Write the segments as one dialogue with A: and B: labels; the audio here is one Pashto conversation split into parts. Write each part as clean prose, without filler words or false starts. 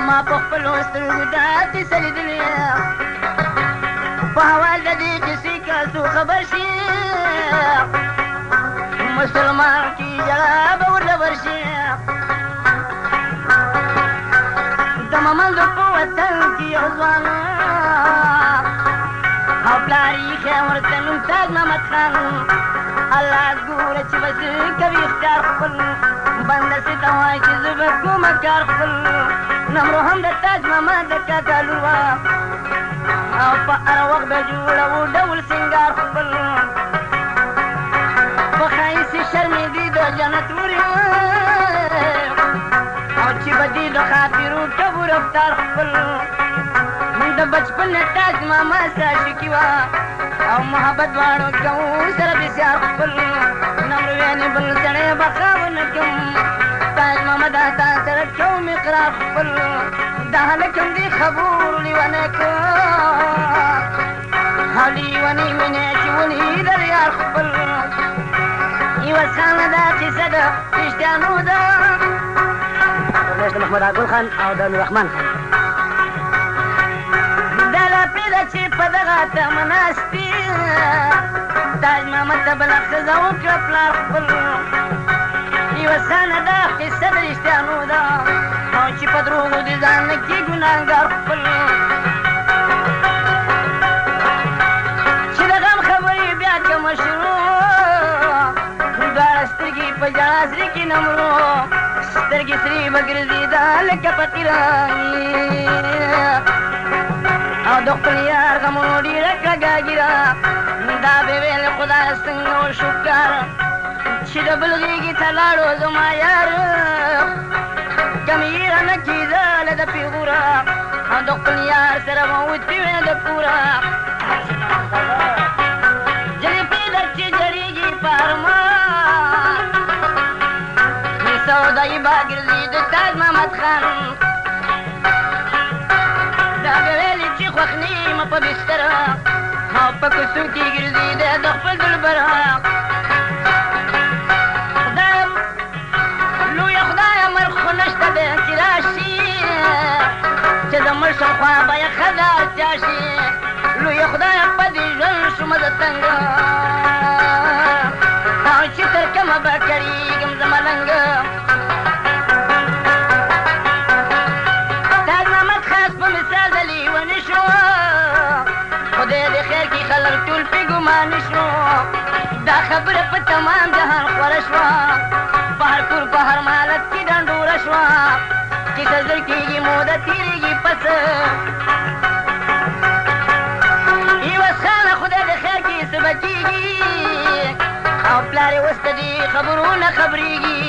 A: ما په خپلو سترګو دا کیسه لیدلې په حوال د دې کیسې که څوک خبر شي مسلمان کی جړه به ورته ورشي د ممندو په وطن کې یو ځوان او پلار یې ښه ورته نوم تاج محمد خان الله ګوره چې بس کوي اختیار خپل بنده سي ته وایي چې زه به کومه کار خپل نمرو هم د تاج محمد د کاکا لور وه او په هر وخت به جوړوو ډول سینګار خپل په ښایستې شرمېدې د جنت ورې او چې به دې د خاطرو کوو رفتار خپل د بچپن تاج محمد سره عاشقي وه او محبت دواړو کوو سره بسیار خپل نمرو یعنې بل سړی به ښه ونه کړم تاج محمد تا سره کوم اقرار خپل دا هلک هم دې خبرو لیونی کړ او لیونی مینې چې ولید د یار خپل یوه خانه دا کیسه ده رښتیانو ده
B: د محمد عبدل خان او د نوررحمن خان
A: دا لاپې ده چې په دغه تمه ناستې تاج محمد ته بله ښځه وکړه پلار خپل یوه سانه دا قصه د رښتیانو ده او چې په دروغو دې ځان نه کړي ګناهګار خپل چې د غم خبرې بیا کومه شروع دواړه سترګې په ژړا سرې کې نمرو سترګې سرې به ګرځېده لکه فقیرانې او د خپل یار غمونو ډېره کړه ګاګیره دا به ویل خدای څنګه وشو کار چې د بل غېږې ته لاړو زما یار کم یې رانه کېدله د پیغوره او د خپل یار سره به وتې وې د کوره جلیبې در چې جړېږي په ارمان سودایي به ګرځي د تاج محمد خان دا به ویلې چې خوښ نیمه په بستره او په کوڅو کې ګرځي د خپل دلبره چې د مشر خوا به یې ښځه اړتیا شي لویه خدایه په دې ژوند شومه زه تنګه او چې تر کومه به کړېږم زه ملنګه تاج محمد خاص په مثال د لیوني شو خدای د خیر کې خلک ټول پې ګماني شو دا خبره په تمام جهان خوره شوه په هر کور په هر مالت کې ډنډوره شوه کیسه زر کېږي موده تېرېږي پس یوه خانه خدای د خیر کې څه به کېږي او پلار یې اوس د دې خبرو نه خبرېږي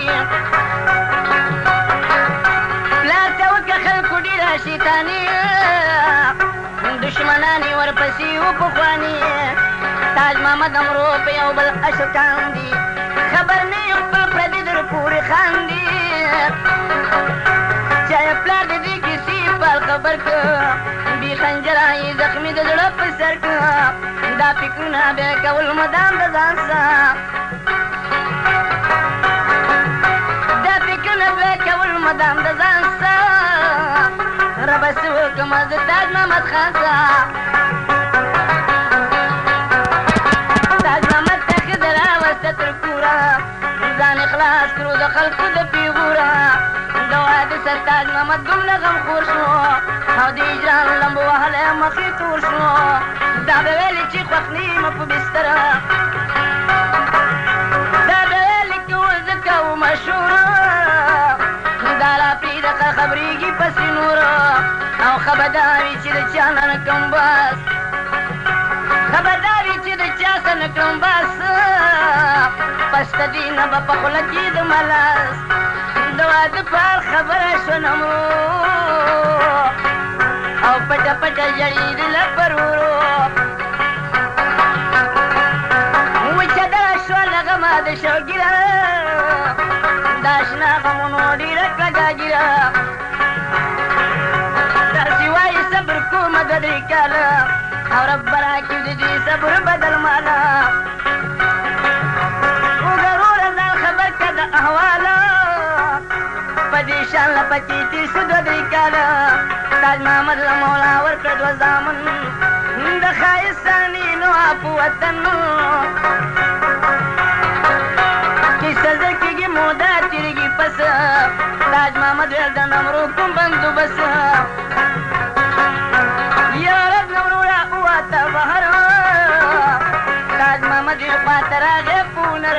A: پلار ته وکړه خلکو ډېره شیطاني دشمنان یې ورپسې و پخواني تاج محمد امرو په یو بل اشکان دي خبر نه یې خپل پردي در پورې خاندي چای پلار د دې کیسې پال خبر که بې خنجره یې زخمي د زړه په سر که دا فکرونه بیا کول مدام د ځان سه دا فکرونه بیا کول مدام د ځان سه ربه څه وکړمه زه تاج محمد خان سه تاج محمد ته ښځه راوسته تر کوره ځان خلاص کړو د خلکو د پیغوره د واده سر تاج محمد دومره غمخور شو او د اجران لمبو وهلی مخې تور شو دا به ویلې چې خوښ نیمه په بستره دا به ویلې که زه کوم مشوره دا را پرېږده خبرېږي پسې نوره او خبردار وي چې د چا نه نکړم بس خبردار وي چې د چا څه نکړم بس پس د دې نه به په خوله کې د ملاس د واده په هر خبره شو نمرو او پټه پټه ژړېدله پر ورو وچه دغه شوه له غمه د شوګیره د اشنا غمونو ډېره کړه ګاګیره داسې وایي صبر کومه دوه درې کاله او رب به راکړي د دې صبر بدل ماله وګوره ځان خبر که د احواله په دې شان لپکی تیر شو 2-3 کاله تاج محمد له مولا ورکړه 2 زامن د ښایستانې نو په وطن کیسه زر کېږي موده تېرېږي پس تاج محمد ویل د نمرو کوم بندوبس یا رب نمرو را وواته بهر تاج محمد یې خواته راغی پونر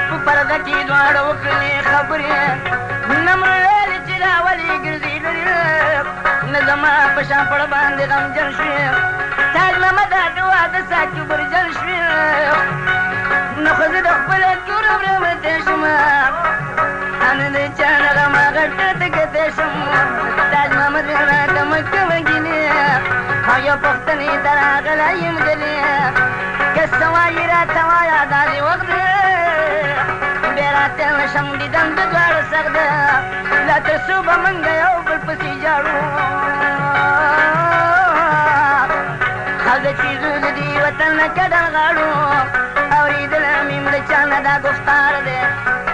A: په پرده کې دواړه وکړلې خبرې نمرو ویلې چې دا ولې ګرځي لرې نه زما په شان پړه باندې غمجن شوې تاج محمد د واده ساکي برجن شوې نو خو زه د خپله کور برمته شم انا د چا نه غمه غټه تکتی شم تاج محمد راته مکه وګینې او یو پوښتنې ته راغلی یم ځلې که څه وایي راته وایه دا دې وخت دی بیا راته نه شم دیدن د دواړو سخت ده لا تر څو به موږ یو بل پسې ژاړو او د چیزونو دې وطن نه کډل غاړو اورېدلی مې د چا نه دا گفتار دی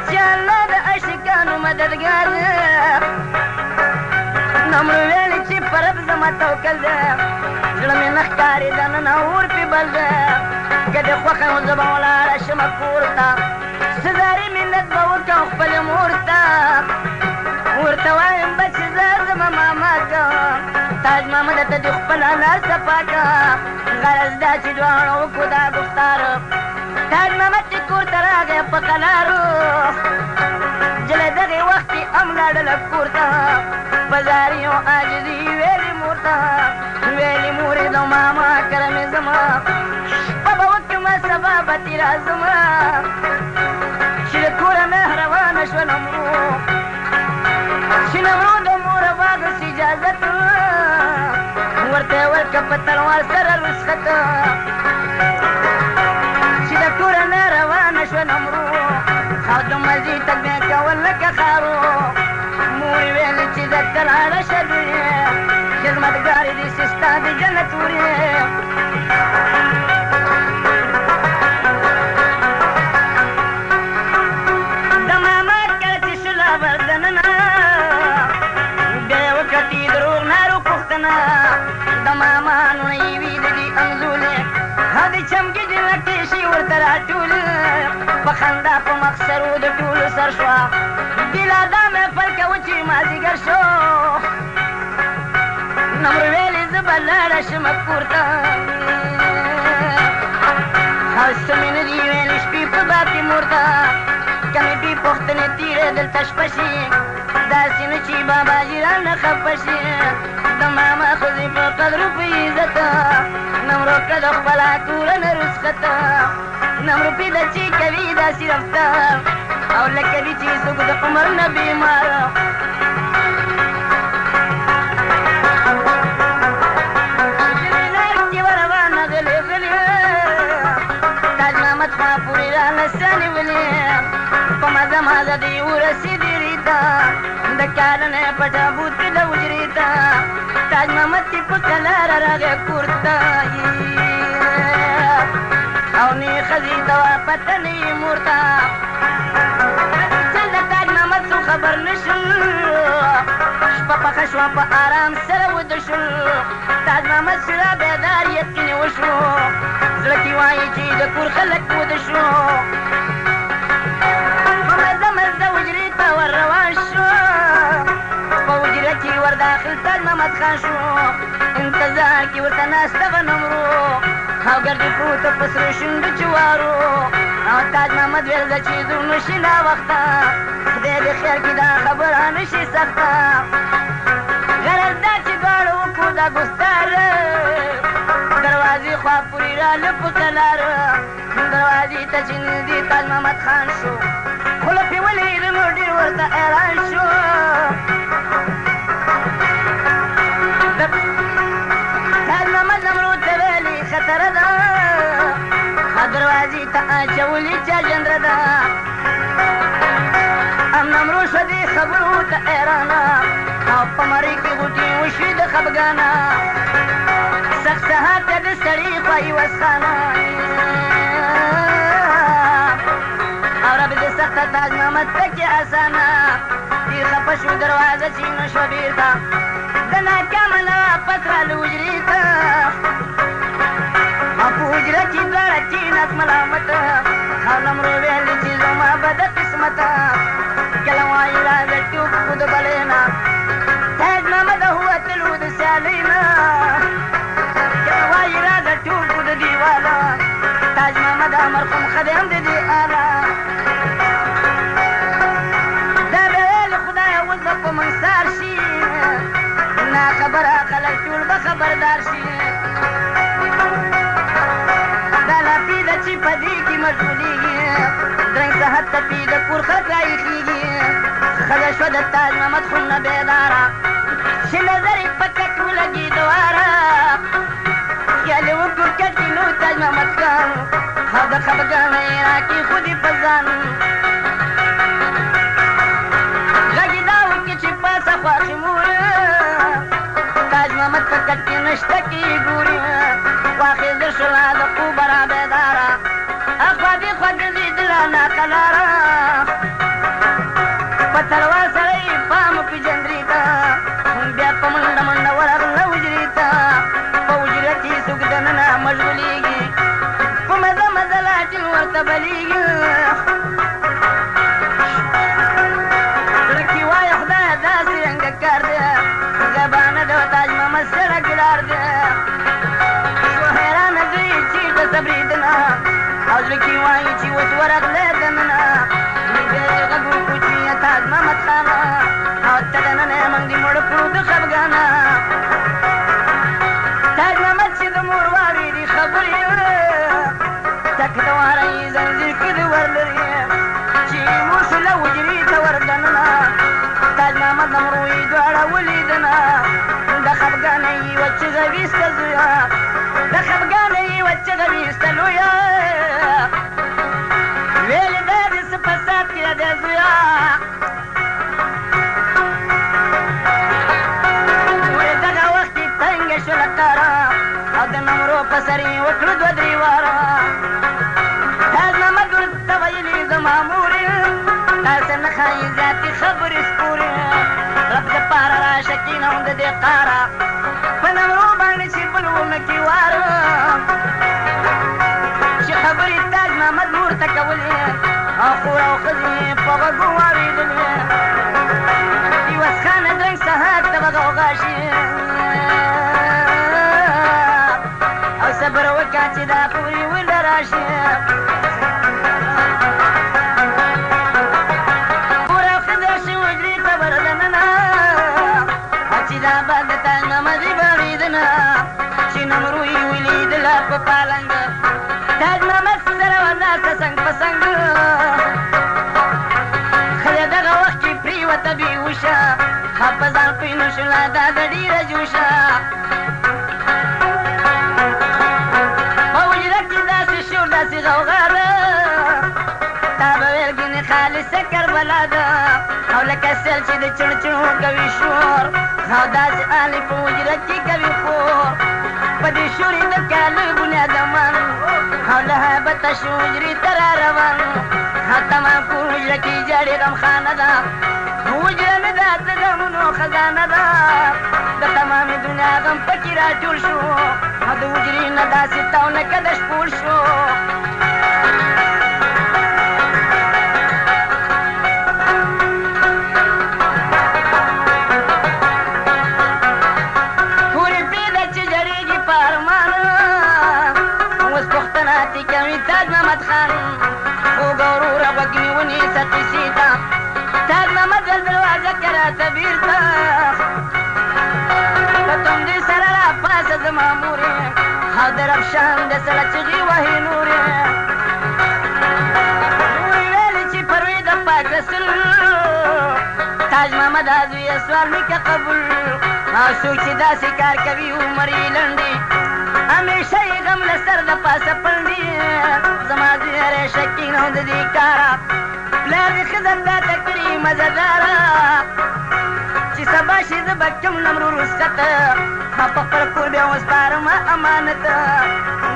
A: چې الله د عاشقانو مددګار دی نمرو ویلې چې په رب زما توکل دی زړه مې نه ښکاري دننه اور پې بل دی که دې خوښه نو زه به ولاړه شمه کور ته سزاري منت به وکړم خپلې مور ته ورته وایم به چې زه زما ماما که تاج محمد ته دې خپله لار صفا که غرض دا چې دواړه وکړو دا گفتار تاج محمد چې کور ته راغی په قلارو جلۍ دغې وخت کې هم لاړله کور ته په زاري او عاجزي ویلې مور ته ویلې مورې د ماما کره مې ځمه شپه به وکړمه سبا به تې راځمه چې د کوره مهربانه شوه نمرو چې نمرو د موره واغست اجازت ورته یې ورکړه په تلوار سره رسخت چې د کوره نه روانه شوه نمرو او د مزې تګ بیا کول لکه خارو مور یې ویلې چې زه ته لاړه شه لورې خدمتګارې دې چې ستا د جنت ورې د ماما کله چې شوله بر دننه بیا یې وکړه تی دروغ نارو پوښتنه د ماما نونه یې وي د دې انځولې او د چمکې جنکې شي ورته راټولې په خندا په مخسرو د ټولو سر شوه بلا دا محفل کوه چې مازدیګر شو نمرو ویلې زه به لاړه شمه کور ته او څه مې نه دي ویلې شپې په باب کې مور ته که مې بې پوښتنې تېرې دلته شپه شي داسې نه چې باباجي رانه خفه شي د ماما ښځې په قدرو په عزت نمرو کړه د خپله کوره نه رسخته نمرو پیدا چې کوي داسې رفتار او لکه وي چې څوک د عمر نه بیمار چې وربانه غلې غلې تاج محمد خوا پورې رانه سانیولې په مزه مازه دې ورسېدې ریته د کال نه پټه بوتې د حجرې ته تاج محمد چې په کلاره راغی کور ته او نه ښځې ته وه پته نه یې مور ته چل د تاج محمد څو خبر نه شول شپه پخه شوه په آرام سره وده شول تاج محمد سره بیدار یقین وشو زړه کې وایي چې د کور خلک وده شو په مزه مزه حجرې ته ور روان شو په حجره کې ور داخل تاج محمد خان شو انتظار کې ورته ناسته وه نمرو او ګردې پروته په سرو شونډو جوارو او تاج محمد ویل د چیزو نشي ناوخته خدای دې خیر کړي دا خبره نشي سخته غرض دا چې دواړه وکړو دا ګستار دروازې خوا پورې راله په قلار دروازې ته چې نږدې تاج محمد خان شو خوله پې ولید نو ډېر ورته حیران شو تاج محمد نمرو ته ویلې خطره ده دروازې ته اچولې چا جندره ده ام نمرو شوه دې خبرو ته حیرانه او په مرۍ کې غوټې وشوې د خفګانه سخت سهار ته د سړي خوایي وسخانه او رب دې سخته تاج محمد ته کې اسانه نبي خفه شو دروازه چې نه شوه بېرته د ناکامه نه واپس راله حجرې ته او په حجره کې دواړه کېناست ملامته او نمرو ویل چې زما به د قسمته کله وایي راځه ټوپ خو د بلې نه تاج محمد ووتلو د سیالۍ نه کله وایي راځه ټوپ خو د دیواله تاج محمد مرحوم ښه دی هم د دې آله دا به ویل خدایه اوس به په موږ سار شي ناخبره خلک ټول به خبردار شي دا لاپې ده چې په دې کې مشغولېږي درنګ صحت تپي د کور خلک راایښېږي ښځه شوه د تاج محمد خونه بیداره چې نظر یې په کټ ولګي دواره خیال یې وکړو کټ کې نو تاج محمد خان او د خفګانه یې راکېښود یې په ځان غږ یې دا وکړي چې پاسه خواښې مور تاج محمد په کټ کې نشته کې ګوري واخېزه شوله د خوبه را بیداره اخوا دې خوا ګرځېدله ناقلاره په تلوار سره یې پام پېژندرې ته بیا په منډه منډه ورغله حجرې ته په حجره کې څوک دننه مشغولېږي په مزه مزه لاټین ورته بلېږي زړه کې وایه خدایه داسې رنګه کار دی زبانه د تاج محمد سره ګلار دی شو حیرانه دوی چېرته صبرېدنه او زړه کې وایي چې اوس ورغلی دننه نږدې یې غږ وکړو چې تاج محمد خانه او ته دننه یې موږ دې مړ کړو د خفګانه تاج محمد چې د مور واورېدې خبرې ټک د واره یې زنځیر کړي ورلري چې مور شوله حجرې ته وردننه تاج محمد نمرو یې دواړه ولیدنه د خفګانه یې وه چغه ویسته زویه د خفګانه یې وه چغه ویسته لویه ویلې دا دې څه فساد کړی دی زویه وایي دغه وخت یې تنګه شوله کاره او د نمرو په سر یې وکړو دوه درې واره تاج محمد ورته ویلې زما مورې تاسې نه ښایي زیاتې خبرې سپورې رب دپاره راشه کېنه د دې قاره په نمرو باندې چې بل ونه کې واره چې خبرې تاج محمد مور ته کولې او خور او ښځې په غوږو واورېدلې عوض خانه درنګ سهار ته به غوغا شي او صبر وکړه چې دا پورې ونه راشي خور او ښځه شي حجرې ته وردننه او چې دا به د تاج محمد یې بغېدنه چې نمرو یې ولیدله په پالنګ تاج محمد سره ورناسته څنګ په څنګ ښځه دغه وخت کې پرېوته بېهوشه په ځان پوی نه شوله دا د ډېره جوشه په حجره کې داسې شور داسې غوغا ده تا به ویل ګینې خالصه کربلا ده او لکه سیل چې د چڼچڼو کوي شور او داسې آلې په حجره کې کوي خور په دې شور یې د کاله بنیادمان او له هیبته شو حجرې ته را روان او تمام کور حجره کې جاړې غمخانه ده حجره نه ده د غمونو خزانه ده د تمامې دنیا غم پکې را ټول شو او د حجرې نه داسې تاو لکه د شپول شو پورې پرېږده چې جړېږي په ارمان اوس پوښتنه ترې کوي تاج محمد خان خوږ او وروره غوږ مې ونیسه قیسې ته تاج محمد ول دروازه که راته بېرته په تندې سره را پاسه زما مورې او د رفشان د سړه چغې وهي نورې نورې ویلې چې پروې د پاک رسول تاج محمد زویه سوال مې که قبول او څوک چې داسې کار کوي عمر یې لنډي همیشه یې غم له سر د پاسه پنډي زما زویه ریشه کېنو د دې کاره پلار دې ښځه راته کړي مزهداره چې سبا شي زه به کم نمرو رخصته په خپل کور بیا وسپارم امانت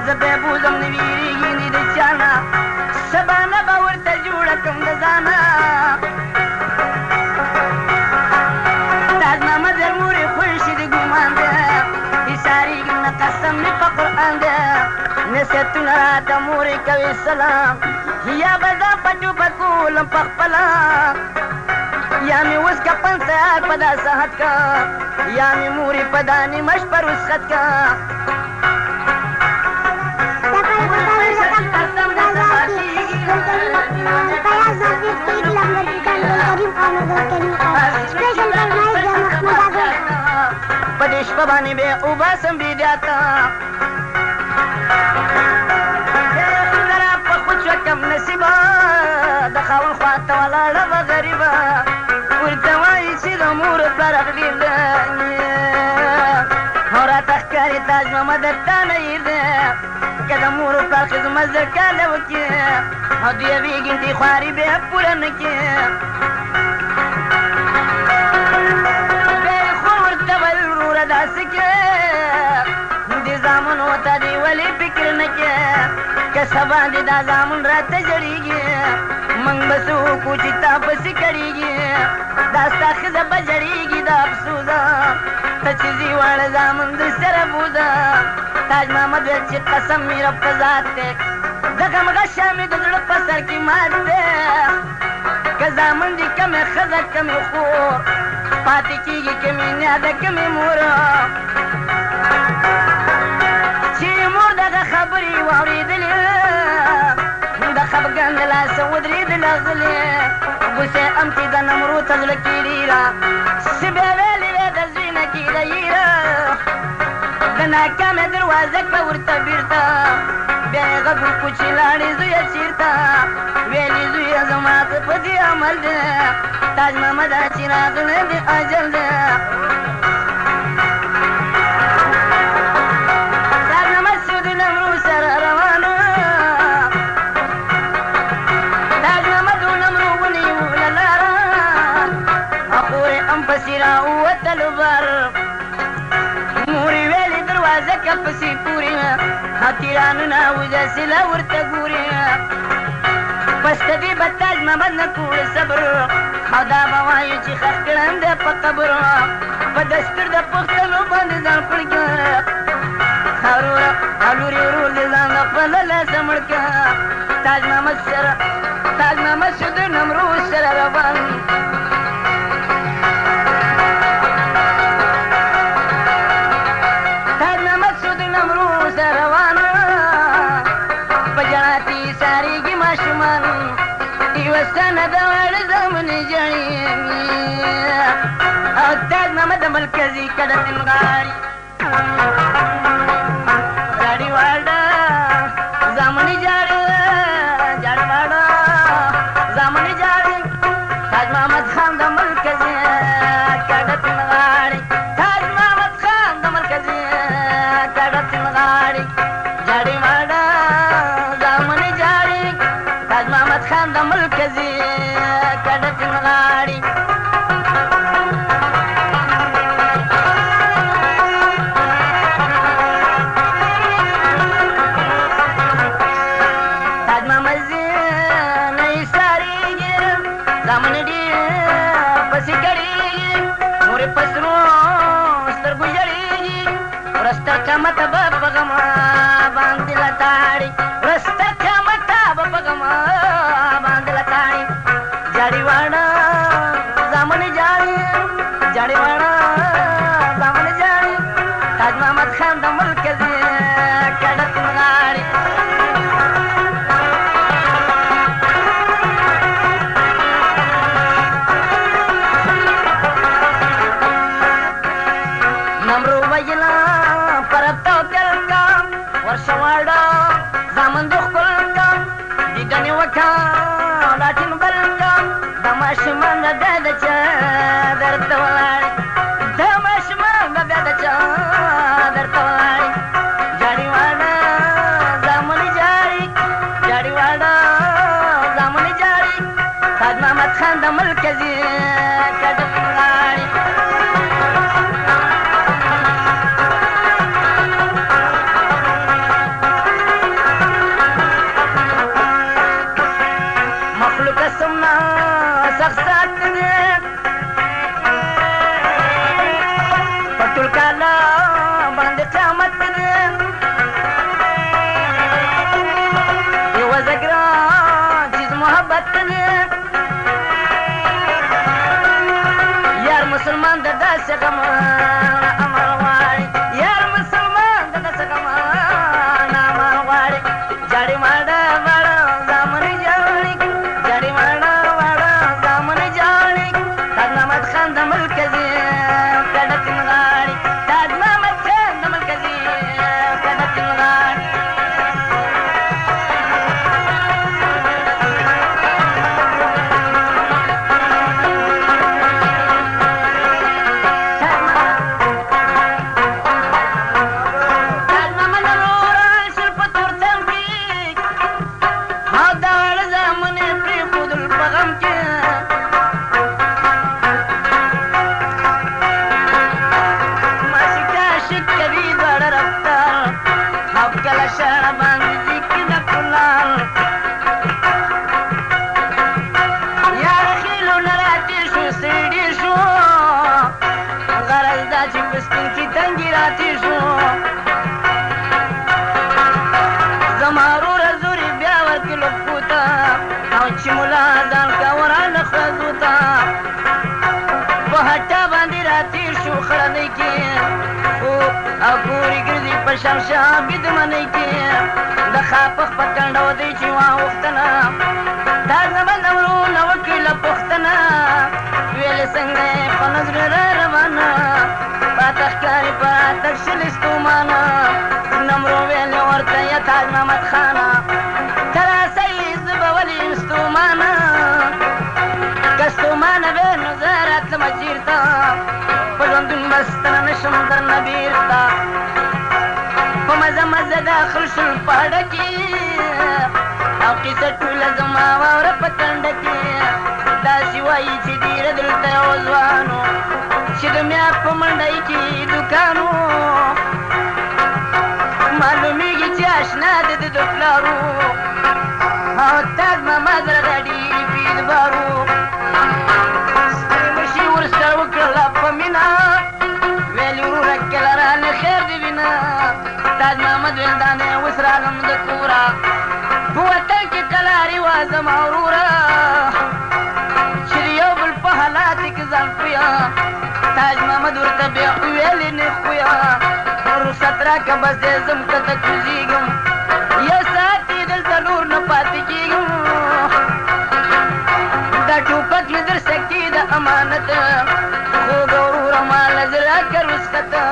A: زه بیا بوزم نه ویرېږي نه د چا نه شبانه به ورته جوړه کړم د ځانه راته مورې کوي سلام یا به دا پټو پکولم پخپله یا مې اوس کپن سیار په دا صحت کا یا مې مورې په دا نیمه شپه رسخت کا په دې شپه باندې به وباسم بیدیاته په خود شوه کم نصیبه د خاوند خواته ولاړه به غریبه ورته وایي چې د مور پلار اغلي ده او راته ښکاري تاج محمد درته نه هیر ده که د مور پلار خدمت زر کاله وکړي او د یوې ګنټې خواري بیا پوره نه کړي داسې کې د زامنو ته دې ولې فکر نه کې که سبا دې دا زامن راته جړېږي موږ به څه وکړو چې تا پسې کړېږي دا ستا ښځه به جړېږي دا افسوسه ته چې ځې واړه زامن در سره بوځه تاج محمد ویل چې قسم مې رب په ذات دی د غمغشه مې د زړه په سر کې مات دی که زامن دې کمې ښځه کمې خور پاتې کېږي کمې نیاده کمې مور چې مور دغه خبرې واورېدلې د خفګان د لاسه ودرېدله غلې غوسې ام چې د نمرو ته زړه کې ډېره چې بیا ویلې وې د زوی نه کېده یېره د ناکامې دروازه کړه ورته بېرته بیا یې غږ وکړو چې لاړې زویه چېرته ویلې زویه زما په دې عمل دی تاج محمد چې راغلی د اجل دی تاج محمد شو د نمرو سره روانه تاج محمد و نمرو ونیوله لاره خورې ام پسې راووتلو بر مورې ویلې دروازه که پسې پورې حقیرانونه وجسله ورته ګورې بس ته دې به تاج محمد نه کوړ صبر او دا به وایو چې خښ کړم دی په قبر په دستور د پښتنو باندې ځان پړ کړه وروره او لورې ورور دې ځان د خپله لاسه مړ کړه تاج محمد شو د نمرو سره روان تاج محمد شو د نمرو سره روان په جناتي سارېږي ماشومان یوستانه د واړه زامنې جړې او تاج محمد د مرکزي کډه تنغاړي جړې واړه زامنې جړې واړه زامنې جړې تاج محمد خان د مرکزي کډه تنغاړي تاج محمد خان د مرکزي کډه تنغاړي جړې واړه زامنې جړې تاج محمد خان د مرکزي کډه تنغاړي تاج محمد نه یې سارېږي زامن ډېر پسې کړېږي نورې په سرو سترګو ژړېږي ورسته قیامته به په غمه باندې لتاړي ورسته قیامته به په غمه باندې لتاړي جړې واړه زامنې جاړي جړې واړه زامنې جاړي تاج محمد خان د مرکزي کډه تنغاړي نمرو ویلا پرب توکل کا ورشه واړه زامن د ښکل کا دیدنې وکړه لاټین بل کا د ماشومان به بیا د چا درته ولاړې د ماشومان به بیا د چا درته ولاړې جړې واړه زامنې جاړي جړې واړه زامنې جاړي تاج محمد خان د مرکزي کډه تنغاړي سمنا سخصات دې پټول کالا باندې قیامت دې داسې غمان امر غواړي یار مسلمان د داسې غمان امر غواړي جاړي ماډه واړه زامن جاړي جاړي ماډه واړه زامن جاړي تاج محمد خان د مرکزي کډت غاړي تاج محمد خان د مرکزي کډت غاړي شمشابي د منۍ کې د خاپخ په کنډو دی چې واوښتنه تاج محمد نورونه وکړله پوښتنه ویلې څنګه یې په نظر را روانه پاته ښکاري په تک شل ستومانه نمرو ویلې ورته یا تاج محمد خانه ته راسئ زه به ولې یم ستومانه که ستومانه وې نو زه راتلمه چېرته په ژوندون به ستنه نه شم درنه بېرته په مزه مزه داخل شول په اډه کې او قیصه ټوله زما واوره په ټنډه کې داسې وایي چې ډېره دلته یو ځوان و چې د میار په منډۍ کې دوکان و معلومېږي چې اشنا د ده د پلار و او تاج محمد راته ډېر بیدبار و سترې مشي ورسره وکړله په مینه ویلې وروره کله رانه خیر دې وینه تاج محمد ویل دانې اوس راغلم د کوره په وطن کې کله رواجم اوروره چې د یو بل په حالاتو کې ځان پویه تاج محمد ورته بیا ویلې نه خویه رخصت راکړه بس دی ځم که ته کوزېږم یو ساعت یې دلته نور نه پاتې کېږم دا ټوپک مې در سکتي د امانت خوږ وروره ماله زه راکړه رخصته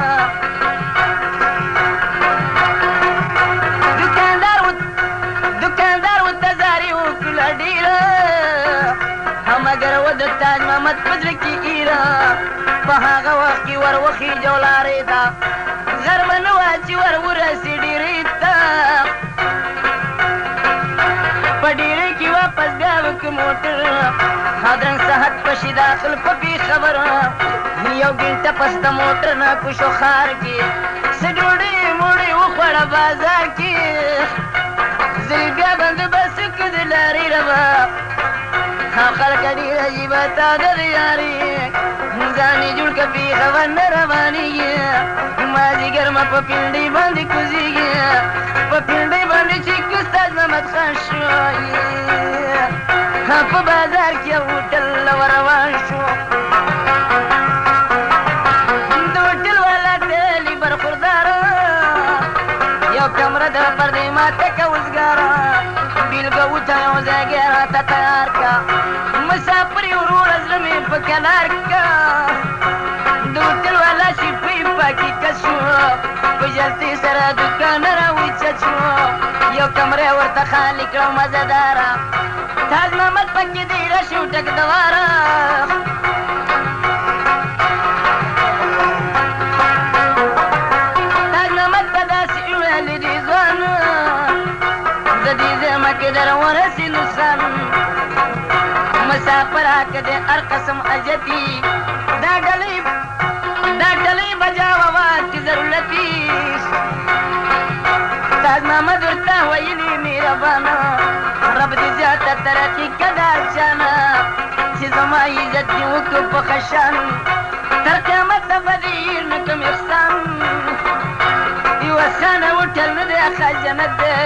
A: مګر و د تاج محمد په زړه کې ایره په هغه وخت کې ور وخېجه لارې ته غربه نه وه چې ور ورسې ډېرې ته په ډېرې کې واپس بیا وکړه موټر هدرنګ ساعت پسې داخل په پېښور یو ګنټه پس د موټر نه کوشو ښار کې څه ډوډۍ موډۍ وخوړه بازار کې زه بیا بندوبست کړه د لارې روا خلک ډېر عجیبه تا د یاري ځان یې جوړ که پېښور نه روانېږي مازدیګر ما په پنډۍ باندې کوزېږي په پنډۍ باندې چې استاد محمد خان شو په بازار کې یو هوټل روان شو د هوټل والا تلي برخورداره یو کمره د پردې ماته که وزګاره بیلګه وټه یو ځای راته تیار که مسافر یې وروره زړه مې په کنار که د هوټل والا شیپۍ پاکي کس شو په جلتۍ سره دوکانه راوچت شو یو کمره یې ورته خالي کړه مزهداره تاج محمد پکې دیره شو ټک دواره تاج محمد ته داسې ویلې دې ځوان زه دې ځمه کې در ورسې نقصان مسافر که د هر قسم اجتي دا ډلۍ بجاوه وات کې ضرورتي تاج محمد ورته ویلي مهربانه رب دې زیاته ترقي که دا چانه چې زما عزت دې وکړو په ښه شان تر قیامته به دې هېر نه کړم احسان یو اسانه هوټل نه دی ښه جنت دی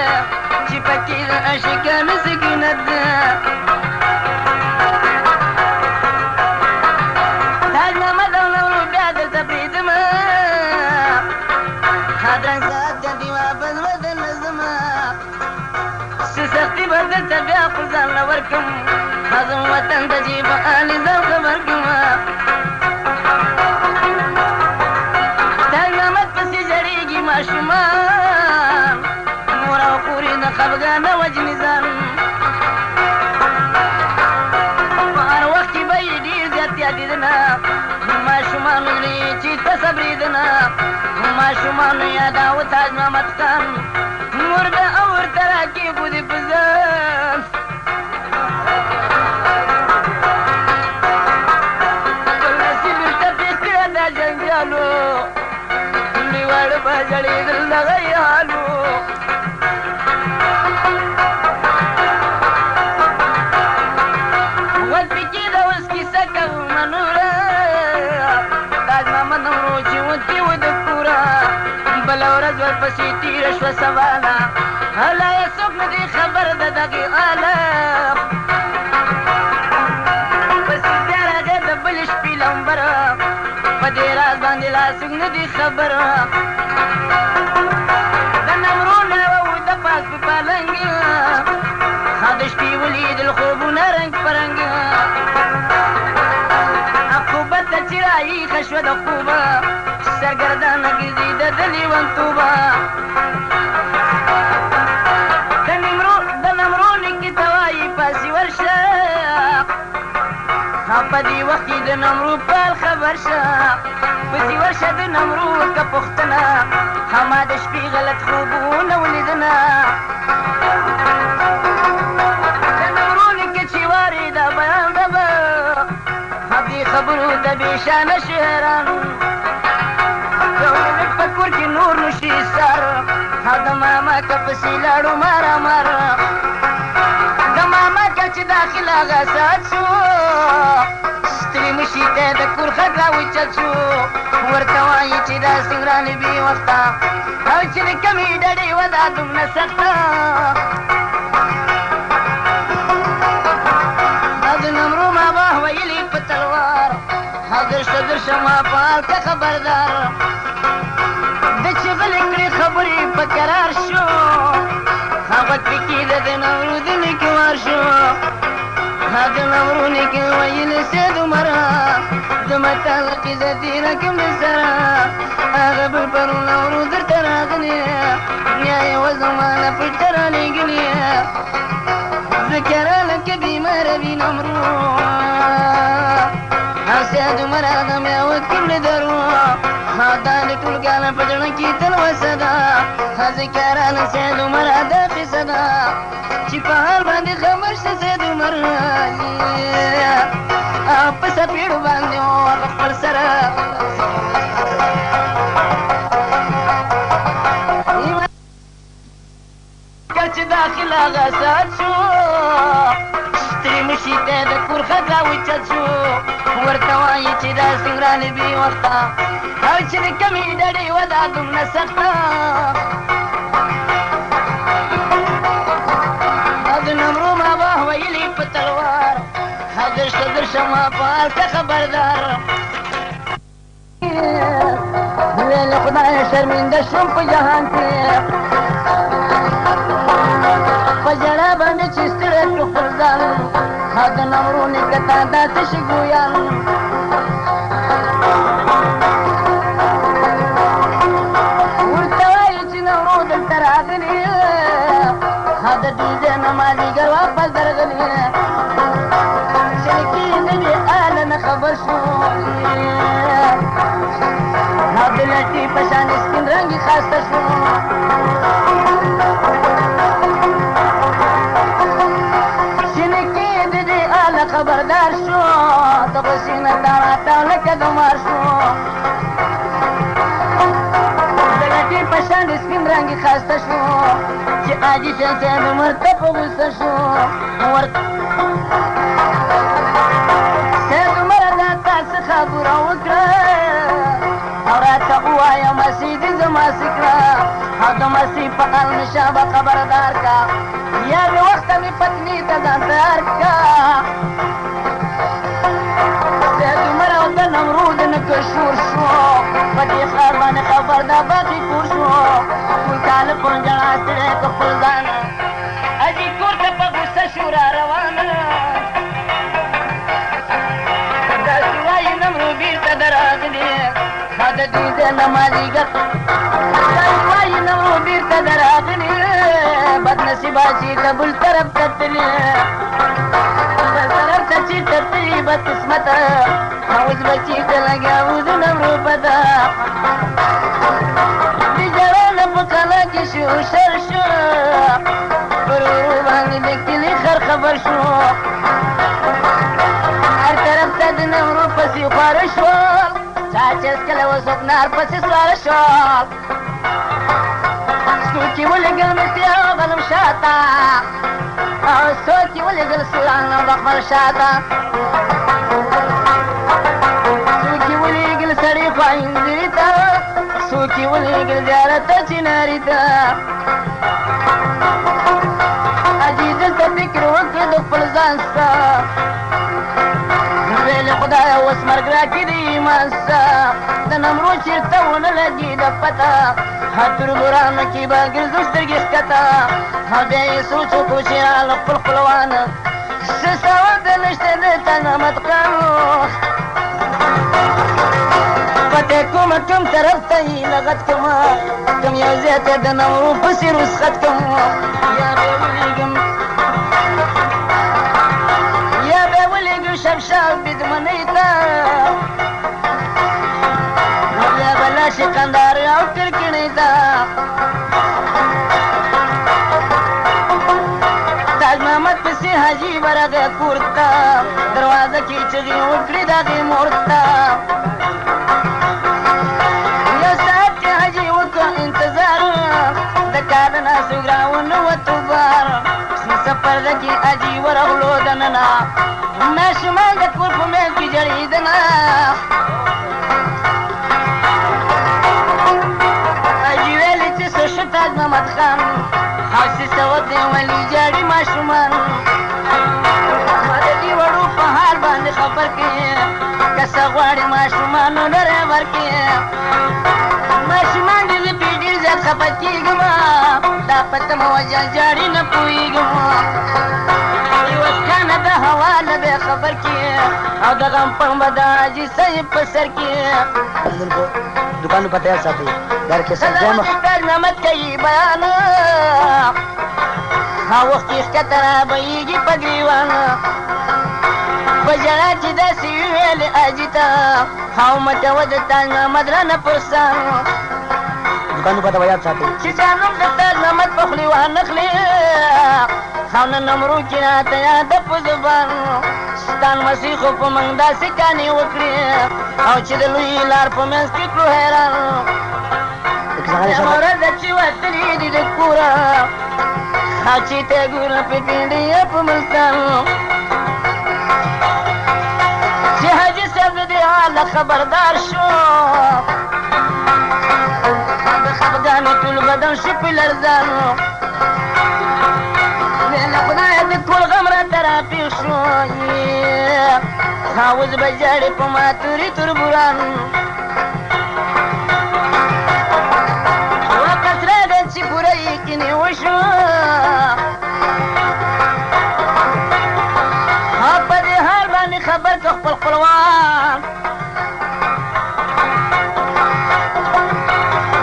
A: چې پکې د عاشقانو سکینت دی تاج محمد او نورو بیا درته بیا خو ځان له ورکړم زما وطن ته چې په حال ځان خبر کړم تاج محمد پسې ژړېږي ماشومان مور او خورې د خفګانه وجنې ځان په هر وخت کې به یې ډېر زیات یادېدنه ماشومانو زړه یې چې ته صبرېدنه ماشومانو یاداوه تاج محمد خان مور به او ورته راکېښودې په ځان خپل نصیب ورته پېښ کړه دا جنجالو لوی واړه به ژړېدل دغه یې حال و وس پکې ده اوس کیسه کومه نوره تاج محمد نمرو چې وتې و د کوره بله ورځ ورپسې تېره شوه سواله هله یې څوک نه دی خبر د دغې عالم پسې بیا راغی د بلې شپې لمبره په دې راز باندې لا څوک نه دی خبره د نمرو ناوه و د پاس په پالنګ د شپې ولیدل خوبونه رنګ په رنګ عقوبت ته چې راایښه شوه د خوبه سرګردانه ګرځېده د لیونتوبه د نمرو نیکي ته وایي پاسې ورشه په دې وخت کې د نمرو پال خبر شه پسې ورشه د نمرو که پوښتنه هما د شپې غلط خوبونه ولیدنه د نمرو نیکه چې وارېده بیان دبه دې خبرو ته بېشانه شو حیران یو منټ په کور کې نور نشي سر د ماما که پسې لاړو مارامار د ماما که چې داخل هغه ساعت شو ستړي مشي ته د کور خټ راوچت شو ورته وایي چې دا سنګرانې بې وخته او چې د کمې ډډې وه دا دومره سخته د نمرو ماما ویلي په تلوار درشه ما په حال که خبردار د چې غلې کړې خبرې په قرار شو هغه پکې د نمرو د نیکه وار شو د نمرو نیکه ویل سید عمره د متل قصه تېره کړم د سره هغه بل پرون نمرو درته راغلې بیا یوه زمانه پټه رالېږلې ذکره لکه بیماره وي نمرو سید عمره د میوه کړلې درو دا د ټول کال په زړه کې تلوسه ده ذکرانه سید عمره دا قصه ده چې په حال باندې خبر شه سید عمره په څپېړو باندې هغه خپل سره که چې داخل هغه ساعت شو ستړي مشي ته د کور خټ راوچت شو ورته وایي چې دا سنګرانې بې وخته او چې د کمې ډډې وه دا دومره سخته د نمرو ماما ویلي په تلوار درشه ما په حال که خبردار له خدایه شرمنده شوم په جهان کې په ژړا باندې چې ستړی کړو خپل ځان د نمرو نیکه تا دا تشي ګویان ورته وایي چې نمرو دلته راغلي د ډیزې نه مازدیګر واپس درغلي شرکې د دې آله نه خبر شو د لټې په شان سپین رنګې ښایسته شو خبردار شو د غوسې نه تاړاتاو لکه د مار شو د لټې په شان د سپین رنګې ښایسته شو چې حاجي شاه صاحب ورته په غوسه شو صاحب عمره دا تا څه خبره وکړه او راته ووایه مسیح دې زما څه کړه او د مسیح په حال نشه به خبردار کا یا بې وخته مې پتني ته ځان تیار کا نمرود نکه شور شو په دې ښار باندې خبر دا باقي کور شو ټول کال په ژړا ستړی که خپل ځان اجي کور ته په غوسه را روانه داسې وایي نمرو بېرته د راغلې ها د دوی د نمازیګر داسې وایي نمرو بېرته د راغلې بدنصیبه چې د بل طرف ته تلې بل طرف ته چې ته تلې بدقسمته اوس به چې ته لګیا د نمرو پته د جړانه په کله کې شو شر شو پر ورو باندې د کلي خر خبر شو هر طرف ته د نمرو پسې خواره شول چا چې هېڅکله وڅوک نار پسې سواره شول څوک یې ولېږل مستي او غنم شاته او څوک یې ولېږل سلان او بخمل شاته څوک یې ولېږل سړي خوایندې ته څوک یې ولېږل زیارت ته چناري ته حاجي دلته فکر وکړه د خپل ځان سته ویلې خدایه اوس مرګ راکړي د ایمان سته د نمرو چېرته ونه لګي د پته تر ګورانه کې به ګرځو سترګې ښکته بیا یې سوچ وکړو چې راله خپل خپلوان څه سواد نشته د تنامت قانو پته کومه کوم طرف ته یې لغت کومه کوم یو ځای ته د نمرو پسې رسخت کوم یا به ولیږم یا به ولیږو شبشاب بدمنۍ ته بیا به لاشې قندار او کرکڼۍ ته تاج محمد پسې حاجي ورغی کور ته دروازه کې چغې وکړې د هغې مور ته یو ساعت کې حاجي وکړ انتظار د کار نه ناست ګراونه وتو بار شنه سپرده کې حاجي ورغلو دننه ماشومان د کور په منځ کې جړېدنه حاجي ویلې چې څه ښه تاج محمد خان حوسې سوک دی ولي جاړي ماشومان ما د دې وړو په حال باندې خبر کړې که څه غواړي ماشومانو لره ورکړې ماشومان دې زه پرې ډېر زیات خفه کېږم دا په تمه وجه جاړي نه پوهېږم یوه کانه د هوا نه به خبر کړې او د غم پړ به د حاجي صاحب په سر کې
B: दुकान पर तैयार साथी घर के सब जमा
A: تاج محمد کوي بیان ها وخت یې ښکته رابهیږي په ګریوان په ژړا چې داسې وویلې حاجي ته او مټوه د تاج محمد رانه پرسان
B: दुकान पर तैयार साथी
A: چې چا نوم د تاج محمد په خولې وانخلې او نه نمرو کې راته یاده په زبان ستان مسیح خو په موږ داسې کانې وکړې او چې د لوی لار په منځ کې کړو حیران ورځه چې وتلې دي د کوره او چې ته ګوره په پنډۍ په ملتان چې حاجي صاحب د دې حاله خبردار شو د خفګانو ټول بدن شو په لرزان له خدایه د ټول غم راته راپېښ شو اوس به ژاړې په ماتوري تربوران وقت راغی چې پوره یقیني وشو په دې حال باندې خبر که خپل خپلوان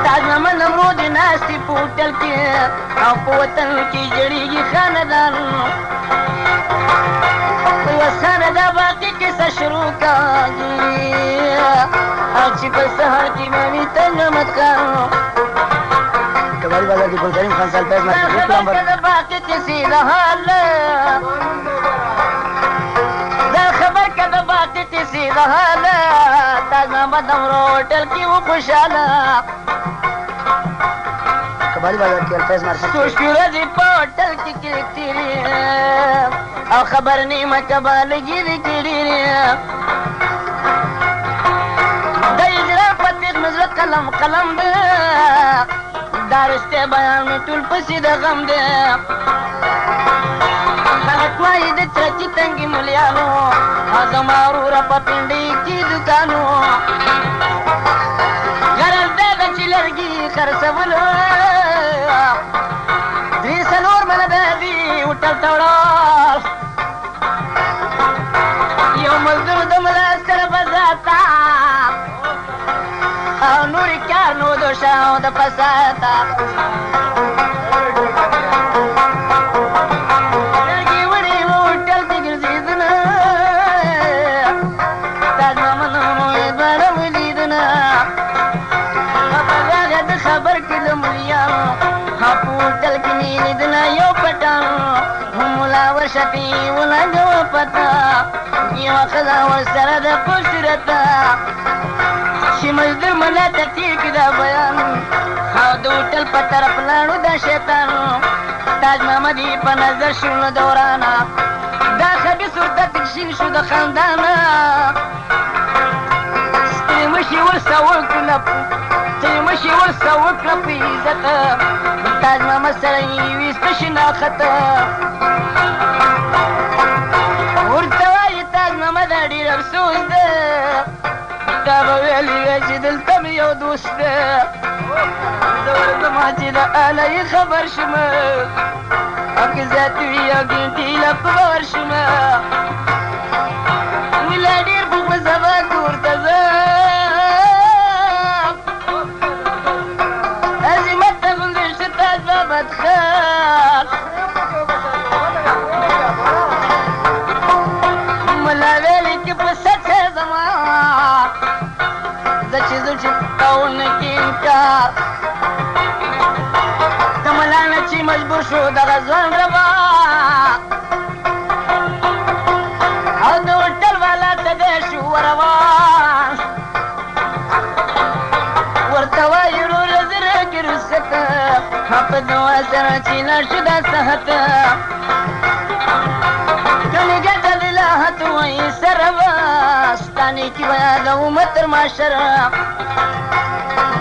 A: تاج محمد نمرود ناستې په هوټل کې او په وطن کې جړېږي خاندان په یوه خانده باقي کیسه شروع کاږي او چې په سهار کې به وي تاج محمد خان
B: कबाड़ी बाजार की गुलकरीम खान साल पैस मार्केट नंबर
A: د باقي کیسې د حال دا خبر که د باقي کیسې د حال تاج محمد نمرو هوټل کې و خوشحاله
B: कबाड़ी बाजार की अल्फैज मार्केट
A: څو شپې ورځې په هوټل کې تېرې او خبر نیمه کبه لګېدې کې ډېرې د اجرا په تېغ مې زړه قلم قلم دی دا رښتیا بیان مې ټول پسې د غم دی خلک وایي د چرچي تنګي ملیانو او زما وروره په پنډۍ کې دوکانو غرض دا ده چې لرګي خرڅولو درې څلور منه د دې هوټل ته وړل او نورې کار نو د شاو د فساده لرګي وړې مو هوټل کې ګرځېدنه تاج محمد امیدواره ولیدنه په هغه د خبر کې د ملیانو په هوټل کې مې لیدنه یو پټان ملا ورشتې ولګوه پته یوه ښځه ورسره د قصرته چې مزدور ملا ته تېر کړي دا بیان او د هوټل په طرف لاړو دا شیطان تاج محمد یې په نظر شو له دورانه دا خبیث ورته تکشین شو د خاندانه ستړي مشي ورسه وکړه په عزت تاج محمد سره یې ویسته شناخته ورته وایي تاج محمد ډېر افسوس ده تا به ویلې وی چې دلته مې یو دوست ده زه ورځمه چې د اله خبر شمه او که زیات وي یو ګنټې له په باور شمه ویله ډېر په سبا کور ته ځم عظمت ته غونډې شو تاج محمد خان ملا ویلې چې په سچه زما زه چې زه چې کوونه کې انکار د ملا نه چې مجبور شو دغه ځوان روا او د هوټل والا ته دی شو روان ورته وایي وروره زه راکړې رخصته په دعا سره چې لاړ شو دا صحت کنې ګټه د لاحت وایي سره به ستا نیکي به یادومه تر معاشره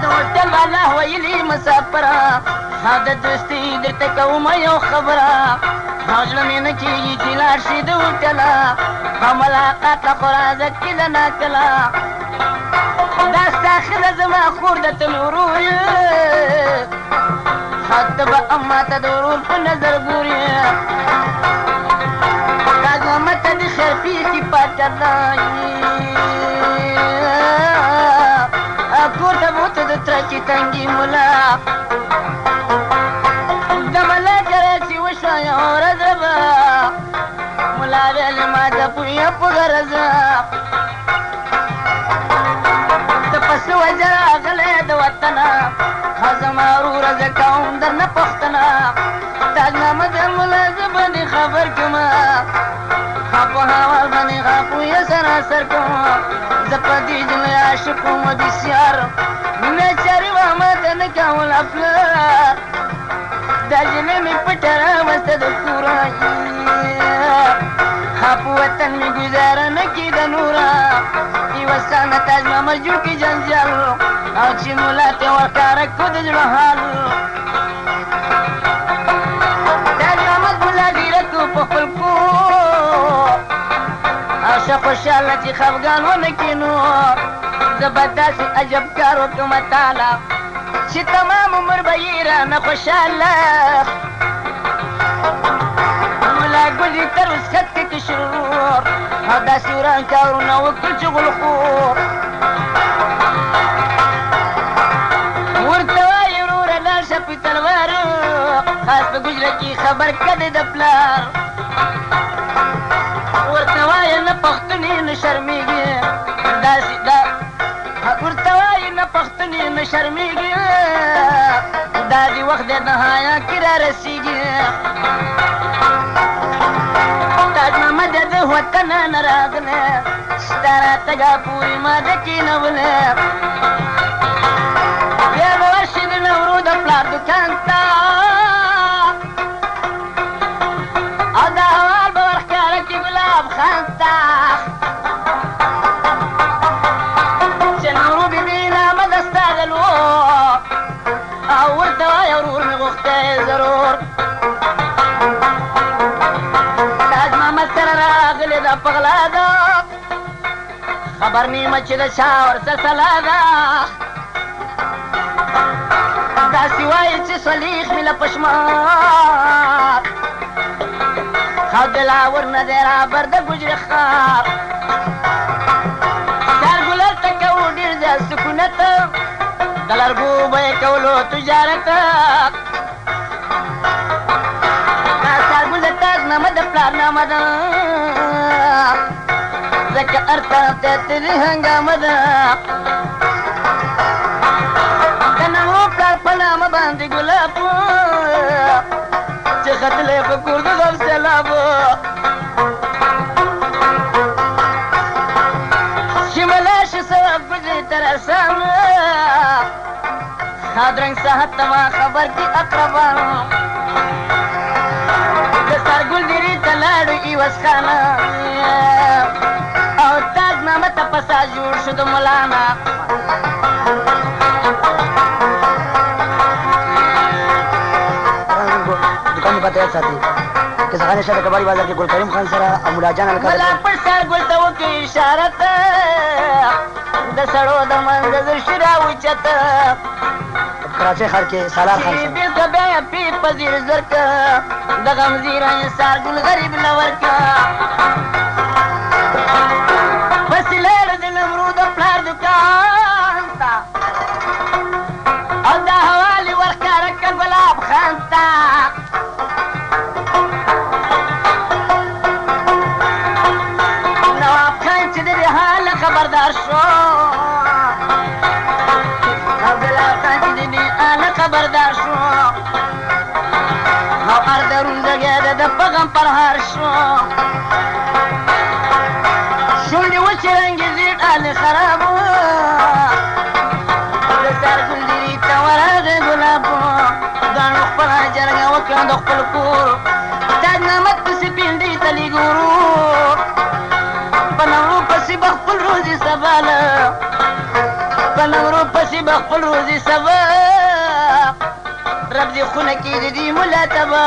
A: د هوټل والا ویلي مسافره او د دوستي درته کومه یو خبره او زړه مې نه کېږي چې لاړ شي د هوټله او ملاقات له خو راځه کله ناکله دا ستا ښځه زما خور ده ته مې ورور یې او ته به هم ماته د ورور په نظر ګورې تاج محمد ته د خیر پېښې پاچا دی کور ته بوته د ترکې تنګي ملا د ملا کره چې وشوه یو ورځ ربه ملا ویلې ما ته پوهه په غرضه ته په څه وجه راغلی د وطنه ښه زما وروره زه کوم درنه پوښتنه تاج محمد ملا زه باندې خبر کړمه ښه په حوال باندې ښه پوهه سراسر کوم زه په دې جملې عاشق وم بسیار مینه چارې وه ماته نه کول افلار دا جملې مې پټه راوسته د کوره ښه په وطن مې ګزاره نه کېده نوره یوه سانه تاج محمد جوړ کړي جنجال او چې ملا ته ورښکاره کړو د زړه حال تاج محمد ملا ډېره کړو په خپل کور او ښه خوشحاله چې خفګان ونه کینو زه به داسې عجب کار وکړم تاله چې تمام عمر به یې رانه خوشحاله ملا ګلې تر اوس خط کې کشرور او داسې وران کارونه وکړل چې غلخور ورته وایي وروره لاړ شه په تلوار خاص په ګجره کې خبر کړی د پلار ورته وایي نه پښتون یې نه شرمېږي داسې ورته وایي نه پښتون یې نه شرمېږي دا دې وخت دی د حیا کې را رسېږي تاج محمد د وطنه نه راغلی ستا راتګه پورې ما ده کېنولی بیا به ورشي د نورو د پلار دوکان ته او دا حوال به ورښکاره کړي ګلاب خان ته چې نورو بېبي نامه ده ستا د لور او ورته وایه ورور مې غوښتی ضرور تاج محمد سره راغلې ده پغلا ده خبر نیمه چې د چا ورسلسله ده داسې وایي چې صلیخ مې له پشمار او دلاور نه دی رابر د ګجرې ښار سرګلر ته کوو ډېر زیات سکونت لرګو به یې کولو تجارت دا سارګل د تاجنامه د پلارنامه ده ځکه هر طرف ته ترې هنګامه ده د نامو پلار په نامه باندې ګلاب چې ختلی په کور د غم سیلاب چې ملا شي سوه ګوزې تر اسانه خادرنګ صحت ته ما خبر دي اقربان د سرګل دیرې ته لاړو ایوس خانه او تاجنامه ته پسا جوړ شو د ملانا
B: دکان په تیار ساتي که زغانه شه د کباړي بازار کې ګل کریم خان سره او مولا جان
A: ملا پر سرګل ته وکړي اشاره ته د سړو د منځه زر شي راوچته
B: کراچۍ ښار کې سالار خان سره
A: بېلته بیا پی پذیر زرکه د غمزیره سارګل غریب نه ورکه پسې لاړه د نمرود پلار دکان ته او دا حوالې ورښکاره کړه ګلاب خان ته نواب خان چې د دې حاله خبردار شو خبردار شو او هر درون زګی د پغم پرهار شو شونډې وچې رنګې زیړ حالې خراب د سرګل دیرې ته ورغی ګلاب ګاڼو خپله جرګه وکړه د خپل کور تاجنامه پسې پینډۍ ته لیګورو په نورو پسې به خپل روزي سباله په نورو پسې به خپل روزي سبا رب دې خونه کې د دې ملا تبا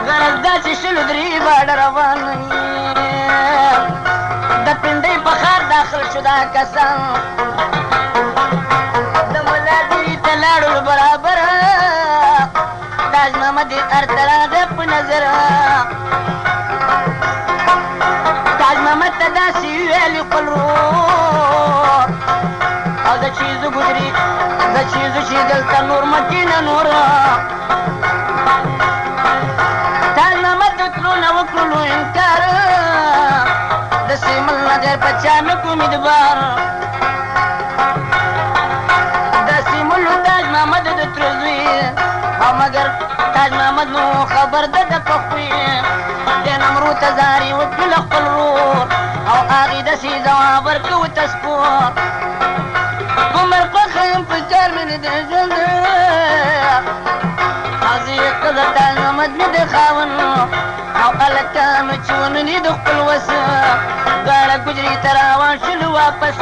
A: غرض دا چې شلو درې باډه روان د پنډۍ په ښار داخل شو دا کسان د ملا دیرې ته لاړو برابر تاجنامه دې هر ته راغی په نظر تاجنامه ته داسې ویلې خپل ورور او د چیزو ګودري د چیزو چې دلته نور مکینه نور تاجنامه د تلو نه وکړلو انکار د سیمل نه غیر په چا نه کوم اعتبار د سیملو تاجنامه د تر زوی او مګر تاجنامه نو خبر ده د پخوی د نمرو ته زاري وکړل خپل ورور او هغې داسې ځواب ورکوو تسپور عمر پخیم په کار مې نه دی ژوند قاضي ښځه تاجنامه مې د خاوند او هلکانو چې ونلي د خپل وس دواړه ګجري ته روان شولو واپس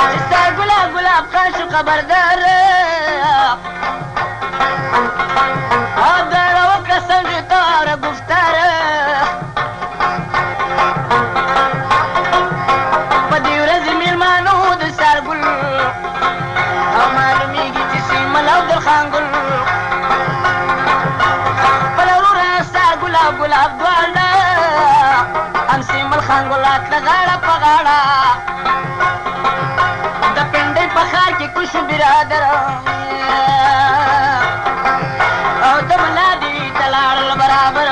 A: چې ستا ګلاب خان شو خبردار او دواړه وکړه سمجې تاره گفتار ګلاب دواړه هم سیمل خان ګلات له غاړه په غاړه د پنډۍ په ښار کې کوشو برادر او د ملا دیرې ته لاړل برابر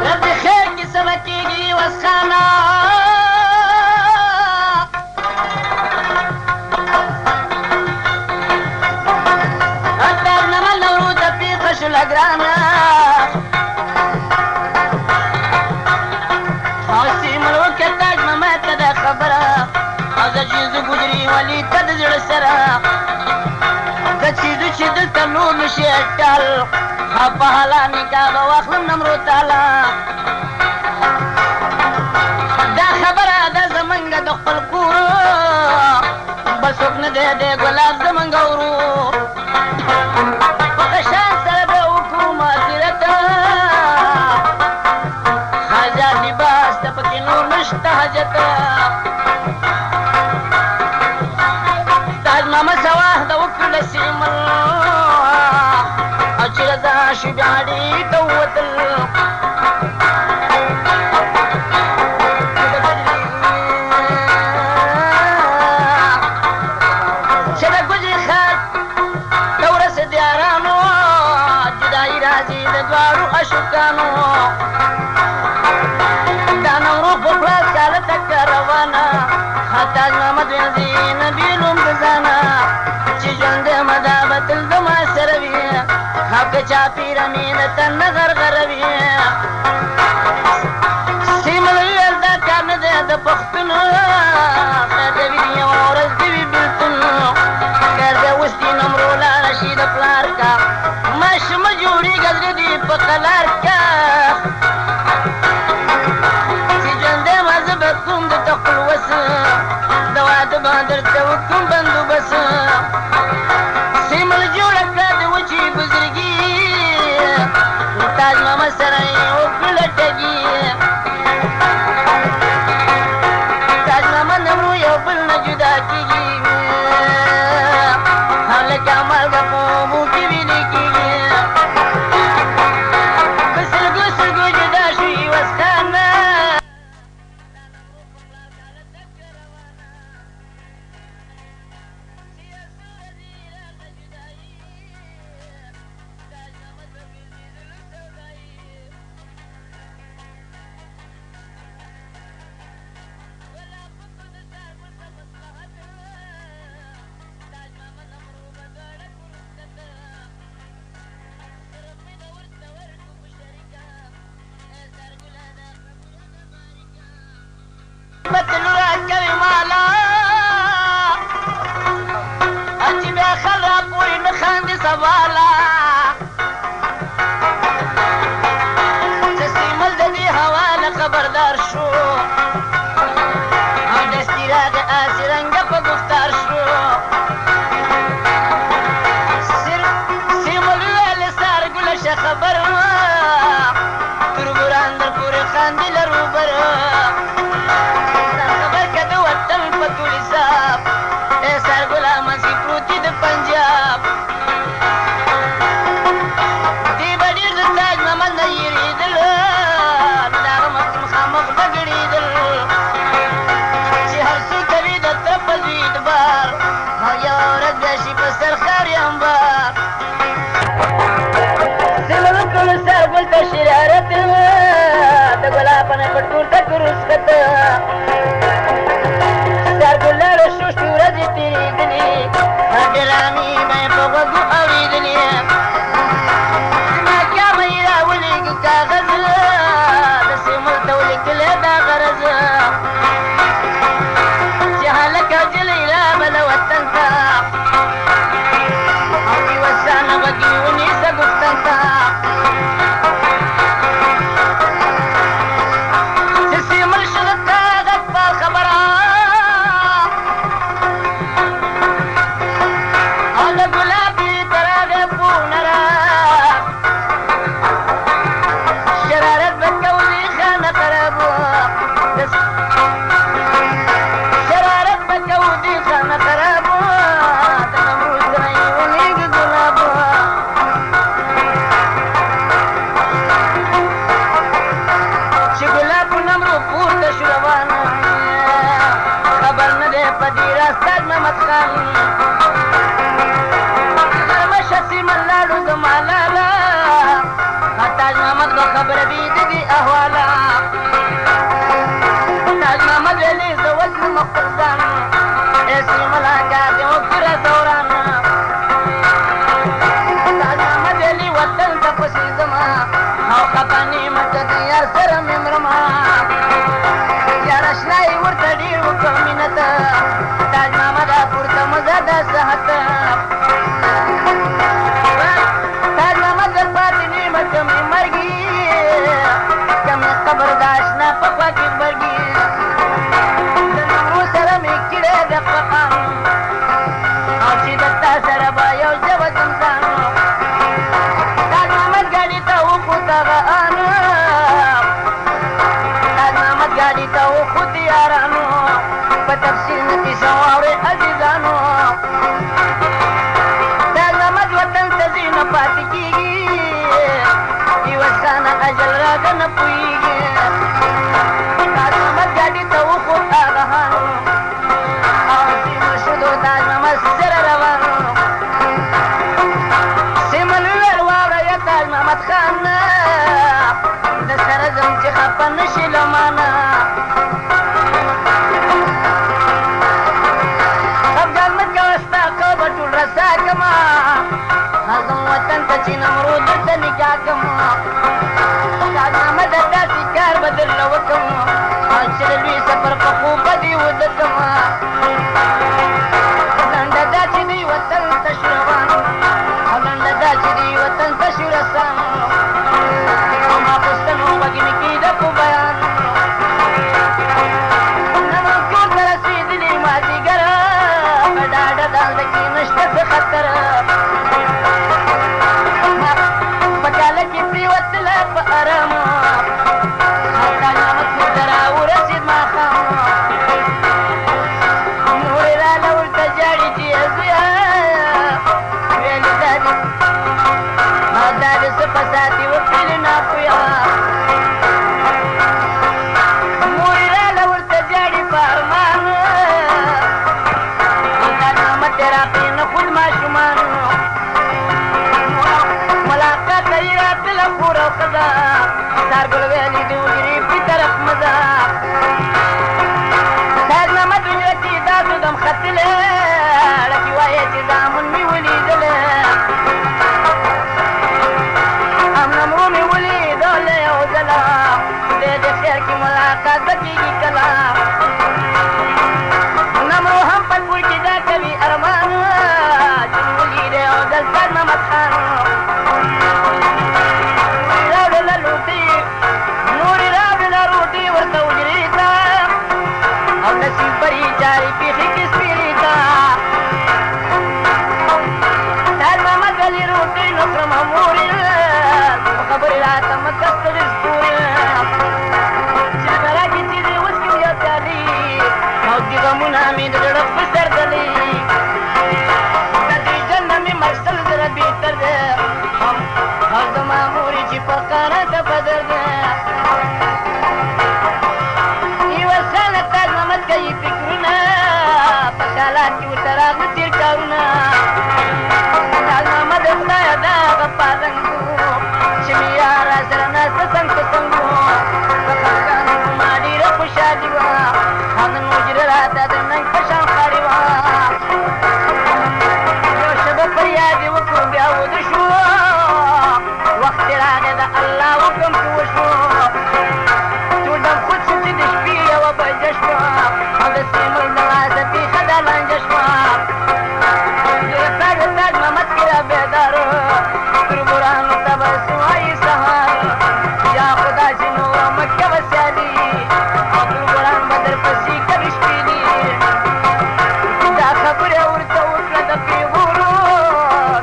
A: رب دې خیر کې سبا کېږي وسخانه ګرانه او سیمل وکړه تاجنامه ته دا خبره او د چیزو ګجري ولي ته د زړه سره د چیزو چې دلته نور نشي اټال او په حالا نکاح به واخلم نمرو تاله دا خبره ده زمونږ د خپل کور بل څوک نه دی د ګلاب زمونږ ورور تاجنامه سواه د وکړله سیمل او چې رضا شو بیا ډېر غونډۍ ته ووتل چې د ګوجري ښار ته ورسېد یارانو جدایي راځي د دواړو اشوکانو دا نورو په خلاص کاله تکه روانه تاج محمد وینځي نبي لوم د ځانه چې ژوند یم دا به تل زما سره وي او که چا پیره مې د تن نه غرغروي سیمل ویل دا کار نه دی د پښتون خیر د وي یوه ورځ د وي بېلتون خیر دی اوس دې نمرو لاړه شي د پلار کا ماشومه جوړېږه زړه دې په قلار کا چې ژوند یم زه به کوم د تقلوس د واده به درته وکړم بندوبس سیمل جوړه کړه د وچې بزرګي تاج محمد سره یې وکړله ټګي تاج محمد نمرو یو بل نه جدا کېږي لکه مالګه په اوبو کې ویلې کېږي په سلګو سلګو جدا شوي وسخانه بتلو راکوي مالا چې بیا خل را پورې نه خاندي سوالا چې سیمل د دې حواله خبردار شو او دستي راغی آسې رنګه په گفتار شو سیمل ویل سارګله شه خبر تربوران در پورې خاندي لروبر پنجاب دی به ډېر د تاج محمد نه یېرېدل د هغه مخامخ بګړېدل چې هر څه کوي د تره په زوی اعتبار او یوه ورځ بیا شي په سر ښار امبار سیمل وکړلو سرګل ته شرارت د ګلابانه په ټول ټکو رسخته سرګل لاړه شو شپې ورځې تېرېدلې ډرامې به یې په غوږو اورېدلې زما کامه یې راولېږي کاغذ د سیمل ته ولیکلی دا غرض چې هلک او جلۍ رابله وطن ته او بېوسانه غوږ یې ونیسه ګفتن ته چې سیمل شغه کاغذ پال خبره تاج محمد خان مشه سیمل لاړو زما لالا تاج محمد به خبره وي د دې احواله تاج محمد ویلې زه وژنم خپل ځان ای سیمله کار دې وکړه دوران تاج محمد ویلې وطن ته پسې ځما او خفه نیمه که د یار سره مې مرمه یار اشنایي ورته ډېر وکړ مینه ته تاج محمد پورته مزه د صحت تاج محمد در پاتې نیمه کمې مرګي کمې قبر د اشنا په خوا کې غبرګي د نمرو سره مې کړی د فقام او چې د تا سره به یو ژبه زمزان تاج محمد ګاډي ته وخوت هغه ان تاج محمد ګاډي ته وخوت یارانو په تفصیل نه کیسه واورئ عزیزانو تاج محمد وطن ته ځي نه پاتې کېږي زمانه اجل راغه نه پوهېږي تاج محمد ګاډي ته وخوت آغاهان او سیمه شدو تاج محمد سره روان سیمن وویل واوره یا تاج محمد خان د سره ځم چې خفه نه شي له مانه خفګان مه کوه ستا قبر ټول رسا کړمه هغم وطن ته چې نمرود درته نکاح کړم تاج محمد داسې کار به درله وکړم چې د لوی سفر په خوب به دې وده کړم لنډه دا چې دوی وطن ته شو روان او لنډه دا چې دوی وطن ته شو رسان او ما پوښتنو غوږ مې کېده په بیان نن کور ته رسېدلي مازدیګره په ډاډه دالده کې نشته څه خطر په کاله کې پرېوتله په ارامه تاج محمد کور ته راورسېد ماښام نورې راله ورته جاړي چې زویه ویلې دا دې څه فساتې وکړلې ناپویه مورې راله ورته جاړي په ارمان تاج محمد ته راغلې نه خود ماشومان ملاقات ته یې راتله خور او ښځه سارګل ویلې د حجرې په طرف مزه تاج محمد حجره کې دا دم ختلې ډکې وایې چې زامن مې ولیدلې امنمرو مې ولیدلې یو ځله خدای دې خیر کې ملاقات به کېږي کله نمرو هم په کور کې دا کوي ارمان چې مې ولیدې یو ځل تاج محمد خان راوړله لوټې نورې راوړله روټې ورته حجرې ته او نصیب بري جاري پېښې کې سپېرې ته تاج محمد علي روټې نو کړمه مورې په خبرې راته مه که ستړې سپورې چې په راکې چې دې اوس کې یو پیالې او دې غمونه مې د زړه په سر ډلې د دې جنه مې مرسل زره بهتر دی او زما مورې چې په قاره ته بدر دی یوه ساله تاج محمد کوي فکرونه په خیالات کې ورته راغله تېر کارونه تاج محمد خدایه دا هغه پالنګ چې مې یار راسره ناسته څنګ په څنګ په خفګانو ما ډېره خوشحالي وه او نن حجره راته د ننګ په شان ښکاري وه یو شبه پر یاد یې وکړو بیا وده شو وخت یې راغی د الله حکم کې وشو ټول دم خود شو چې د شپې یوه بجه شوه او د سیمل دروازه پېښه دا لانجه شوه ډېره پلار د تاج محمد کې را بیداره تربورانو ته به سو وایي سهار یا خدا چې نوره مه کوه سیالي او تربوران به درپسې کوي شپېلي دا خبره ورته وکړه د پېغورو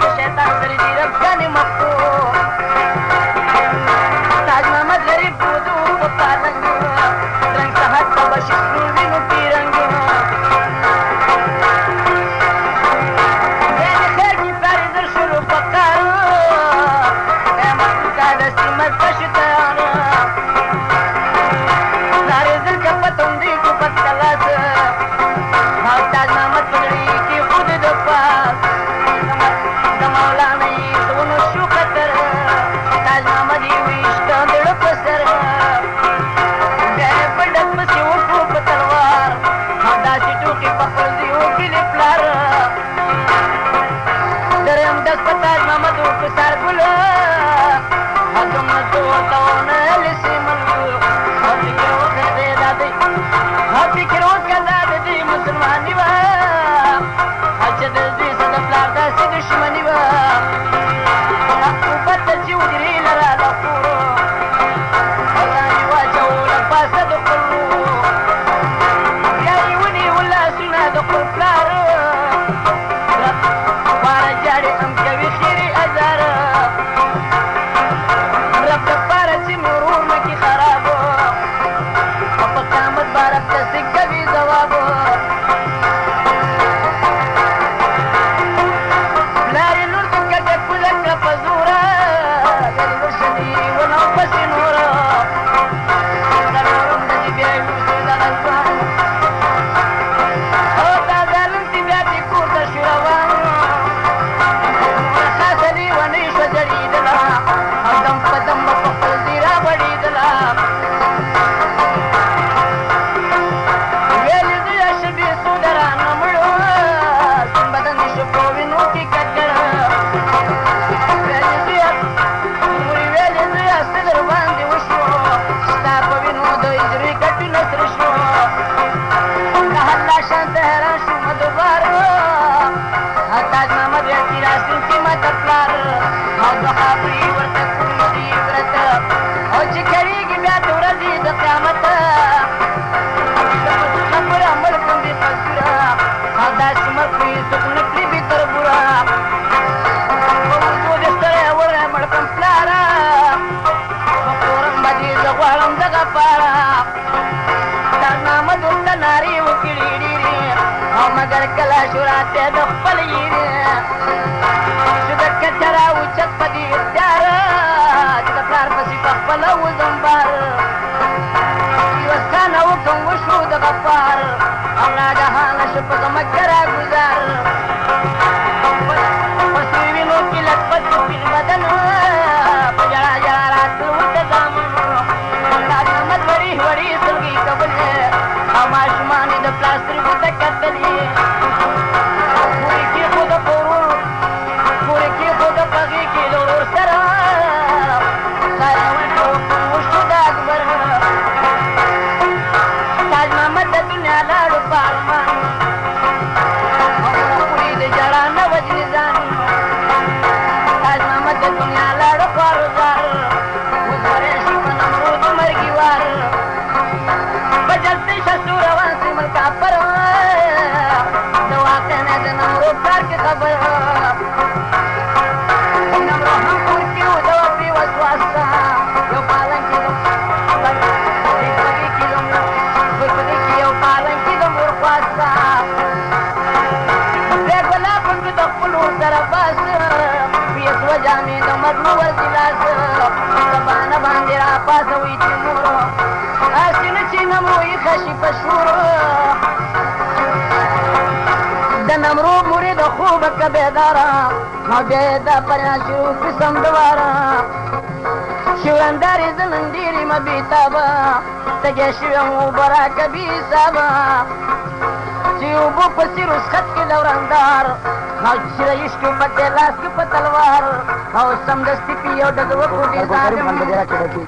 A: د شیطان سره دې ربګانې مخکو تاج محمد غریب بودو په پالنګ رنګ سحر ته به شکرو وینو پیرنګ بیا د خیر کې پلار یې در شروع په کار ای مخلوقه د سیمه ته شو تیار پلار یې زر که په توندې ټوپک کلاس او تاج محمد په زړه کې خود د پاس د مولانا یې څونه شو خطر تاج محمد یې ویشته د زړه په سر بیا یې په ډک پسې وکړو په تلوار او داسې ټوکې په خپل زوی وکړلې پلار دریم ډک په تاج محمد وکړو سارګله او دومره زور ته ونه لسیمل او فکر وکړه دی دا دی او فکر وکړه دا د دې مسلماني وه او چې د دوی سره د پلار داسې دشمني وه محبوبه ته چې حجرې له راله خورو او ځان یې واچوو له پاسه د خپلو بیا یې ونیول لاسونه د خپل پلار خواره جاړې هم کوي خیرې ازاره رب دپاره چې مې ورور مکې خراب او په قیامت به رب ته کوي ځواب پلار یې لور د کږه کوزه کړه په زوره بیا دې ورشه دې پسې نور څلورم د دې بیا یوسف دغه ځوان او دا ظالم چې بیا دې کور ته شو روان خاصه لیونۍ شوه جړېدله او دم په دم به په خپل ځای راوړېدله ویلې زویه شبې څو د رانه مړو سپین بدن دې شو په وینو کې ککړ ویلې زویه څه در باندې وشو ستا په وینو د هجرې کټونه سره شو د الله شان ته حیران شوم دوباره تاج محمد یاسین راسین چې ماته پلار او دوه خبرې ورته کړي دي عبرت او چې کړېږي بیا د ورځې د قیامت خبره مړ کړم بې قصوره او داسې مړ کړي څوک نه کړي بې تربوره په وضو دې ستړی وړی مړ کړم پلاره په کورم به دې زه غواړم دغه پاره تاج محمد ورته نارې وکړي ډېرې او مګر کله شو راته د خپل یېرې شو د کچه را اوچت په دې اختیاره چې د پلار پسې په خپله وځم بار یوه سکانه وکړم وشو د غفار او ناګهانه شو په غمکه را ګزار په سوی وینو کې لټپټ سپین بدن په ژړا ژړا راتلل ورته زامن تاج محمد وړې وړې سترګې کبلې او ماشومان یې د پلار سترګو ته کتلې پورې کېښوده په ورور پورې کېښوده په غېږ کې د ورور سره سایه ونډه وشو د اکبر تاج محمد د دنیا لاړو په ارمان او خوري د ژړا نه وجلې ځان تاج محمد د دنیا لاړو په روزار اوس وری شي په نمرود مرګي وار په جلسې شه سو روان سي ملکه پر د واقع نه د نمرود کار کې خبر نمرود هم کور کې و د وپې وسواسه یو پالنګ کې یو پالنګ کې د مور خواسته بیا ګلاب کې د خپل ور سره باس پیس و جامې د مدنو ورځي لاس سبانه باندې را پاسوي چې مور اسینه چې نمرو یې خشي په شور د نمرو مورې د خوبه که بیداره نو بیا یې دا پریان شروع قسم دواره شورندارې زه نن ډېرې مه بېتابه تږی شوی یم اوبه راکه بې حسابه چې اوبو په څېر رسخت کې لورندار او چې د عشقو پټې لاس کې په تلوار او سمدستي پې یو ډز وکړو ډېر ظالم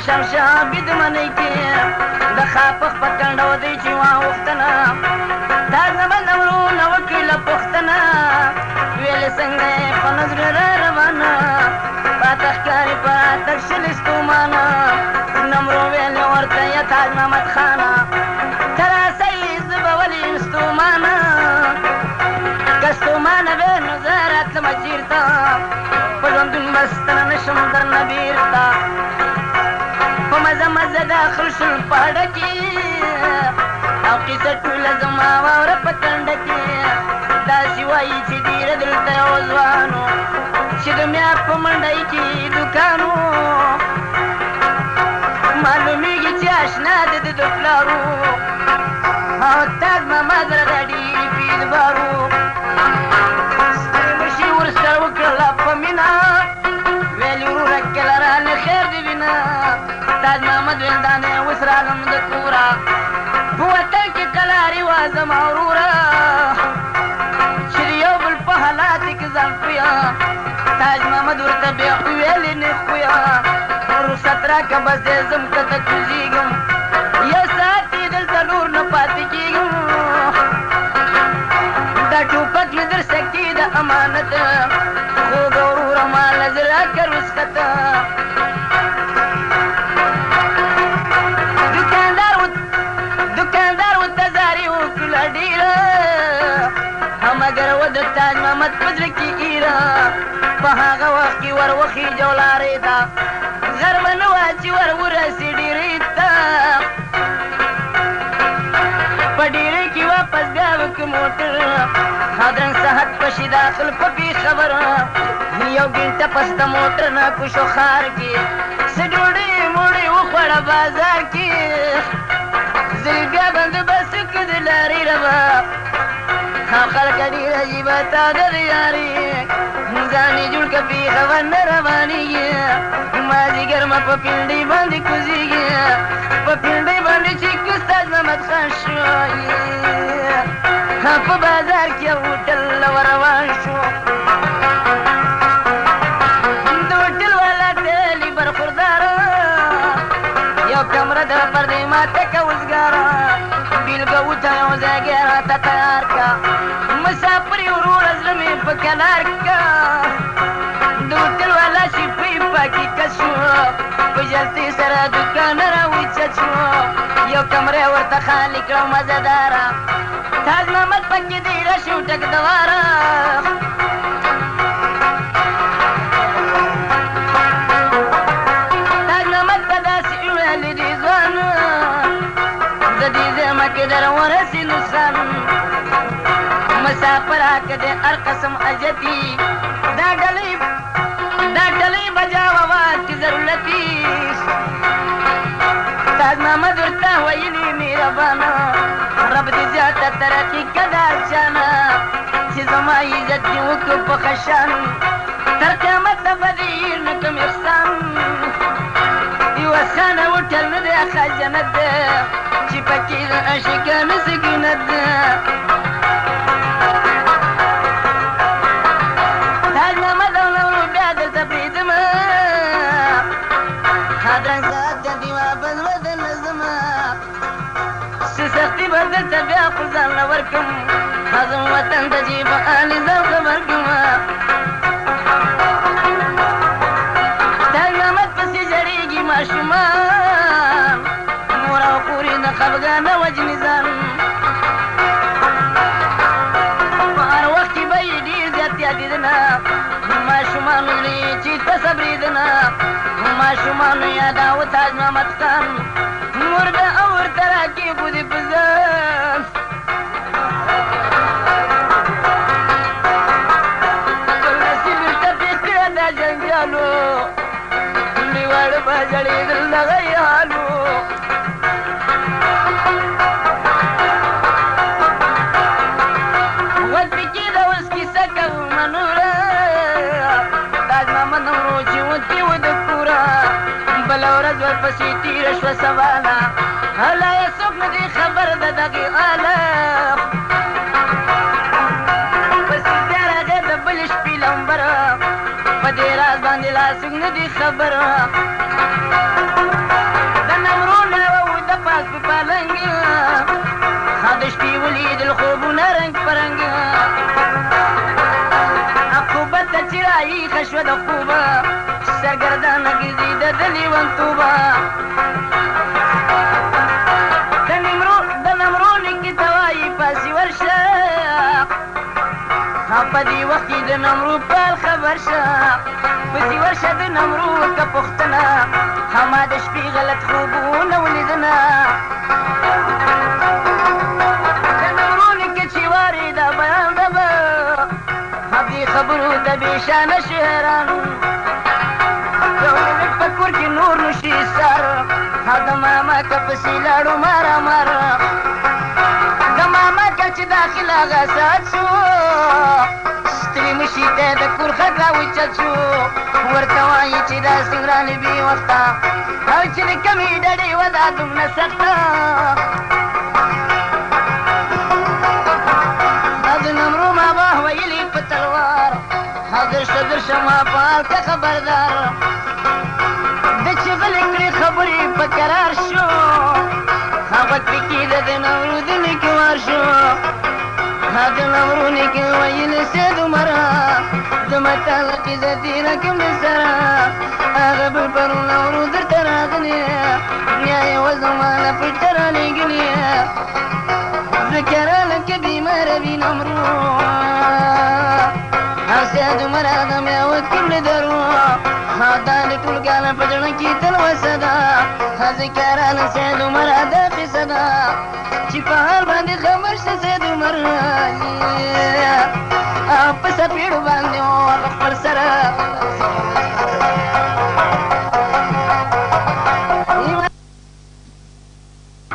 A: شمشابي د منۍ کې د خاپخ په کنډو دی چې واوښتنه دا زما د ورونه وکړي له پوښتنه ویلې څنګه یې په نظر را روانه پاته ښکاري په راتګ شلې ستومانه نمرو ویلې ورته یې تاج محمد خانه ته راسئ زه به ولې یم ستومانه که ستومانه وې نو زه راتلمه چېرته په ژوندون به ستنه نه شم درنه بېرته په مزه مزه داخل شول په اډه کې او قیصه ټوله زما واوره په کنډه کې داسې وایي چې ډېره دلته یو ځوانو چې د میار په منډۍ کې دوکانو معلومیږي چې اشنا د د پلارو او تاج محمد راته ډېر پیدبارو ستړي مشي ورسره وکړله په مینه ویلې وروره کله رانه خیر دې وینه تاج محمد ویل دا نه اوس راغلم د کوره په وطن کې کله رواجم وروره چې د یو بل په حالاتو کې ځان پویه تاج محمد ورته بیا ویلې نه خویه رخصت راکړه بس دی ځم که ته کوزېږم یو ساعت یې دلته نور نه پاتې کېږم دا ټوپک مې در سکې د امانت خوږه وروره ماله زه راکړه رخصته دوکاندار ورته زاري وکړله ډېره مګر و د تاج محمد په زړه کې ایره په هغه وخت کې وروخي جولارې ته غرمه نه وه چې ور ورسي ډېرې ته په ډېرې کې واپس بیا وکړه موټر هدرنګ صحت پشي داخل په بې خبره یو ګنټه پس د موټر نه کوشو ښار کې څه ډوډۍ موډۍ وخوړه بازار کې زه بیا بندوبست وکړه د لارې ربه خلک ډېر عجیبه تا د یاري ځان یې جوړ که پېښور نه روانېږي مازدیګر ما په پنډۍ باندې کوزېږي په پنډۍ باندې چې استاد محمد خان شو په بازار کې یو هوټل روان شو د هوټل والا تلي برخورداره یو کمره د پردې ماته که وزګاره بیلګه وته یو ځای راته تیار که مسافر یې وروره زړه مې په کنار که د هوټل والا شیپۍ پاکې کس شو په جلتې سره دوکان راوچت شو یو کمره یې ورته خالي کړه مزهداره تاج محمد پکې ډېره شو ټک دواره تاج محمد ته داسې ویلې دې ځوان زه دې ځمه کې در ورسي نقصان مسافر که د هر قسم اجتي دا ډلۍ بجاوه کې ضرورتي تاج محمد ورته ویلي مهربانه رب دې زیاته ترقي که دا شانه چې زما عزت دې وکړو په ښه شان تر قیامته به دې هېر نه کړم احسان یو اسانه هوټل نه دی ښه جنت دی چې پکې د عاشقانو سکینت دی تاج محمد او نورو بیا دلته پرېږدمه هدرنګ ساعت ته دې واپس وطن نه ځمه څه سختي به دلته بیا خپل ځان له ورکړم هزم وطن ته چې په حالې ځان خبر کړم تاج محمد پسې ژړېږي ماشومان مور او خور یې د خفګانه وجنې ځان په هر وخت کې به یې ډېر زیات یادېدنه ماشومانو زړه یې چې ته صبرېدنه ماشومانو یاداوه تاج محمد خان مور ده او ورته راکېښودې په ځان خپل نصیب ورته پېښ کړه دا جنګیالو لېواړه به ژړېدل دغه یې حالو غوږ پکې ده اوس کیسه کومه نوره تاج محمد نورو چې وتې و د کوره بله ورځ ورپسې تېره شوه سواله هله یې څوک نه دی خبر د دغې آله پسې بیا راغی د بلې شپې لمبره په دې راز باندې لا څوک نه دی خبره ولیدل خوبونه رنګ په رنګ عقوبت ته چې رایښه شوه د خوبه سرګردانه ګرځېده د لیونتوبه د نمرو نیکي ته وایي پاسې ورشه په دې وخت کې د نمرو پال خبر شه پسې ورشه د نمرو وکړه پوښتنه ما د شپې غلط خوبونه ولیدنه د نمرو نیکه چې واورېده بیان ده به دې خبرو ته بېشانه شو حیران یو منټ په کور کې نور نشي سر د ماما که پسې لاړو مارا مارا د ماما که چې داخل هغه ساعت شو ستړي مشي ته د کور خټ راوچت شو ورته وایي چې دا سنګران بې وخته او چې د کمې ډډې وه دا دومره سخته د نمرو ماما ویلي په تلوار درشه ما پال که خبردار د چې غلې کړې خبرې په قرار شو هغه پکې د نمرو د نیکه وار شو د نمرو نیکه ویل سید عمره د متعلق عزتي رقم د سره هغه بل پرون نمرو درته راغلې بیا یې و زمانه پټه رالېږلې ذکره لکه بیماره وي نمرو سید عمره د میوه کمړې درو دا د ټول کاله په زړه کې تلوسه ده ذکرانه سید عمره دا قصه ده چې په حال باندې خبر شه سید عمر په سپېړو باندې هغه خپل سره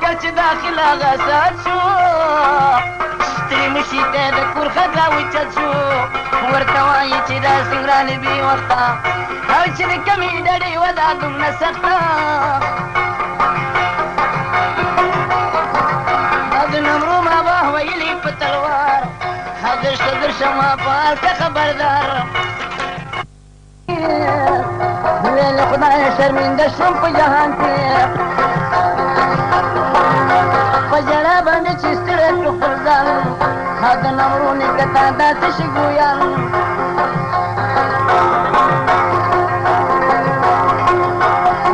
A: که چې داخل هغه ساعت شو ستړي مشي ته د کور خټ راوچت شو ورته وایي چې دا سنګرانې بې وخته او چې د کمې ډډې وه دا دومره سخته د نمرو ماما ویلي په تلوار درشه ما پال که خبردار ویل خدای شرمنده شوم په جهان کې په ژړا باندې چې ستړی کړو خپل ځان د نمرو نیکه تا داسې شي ګویان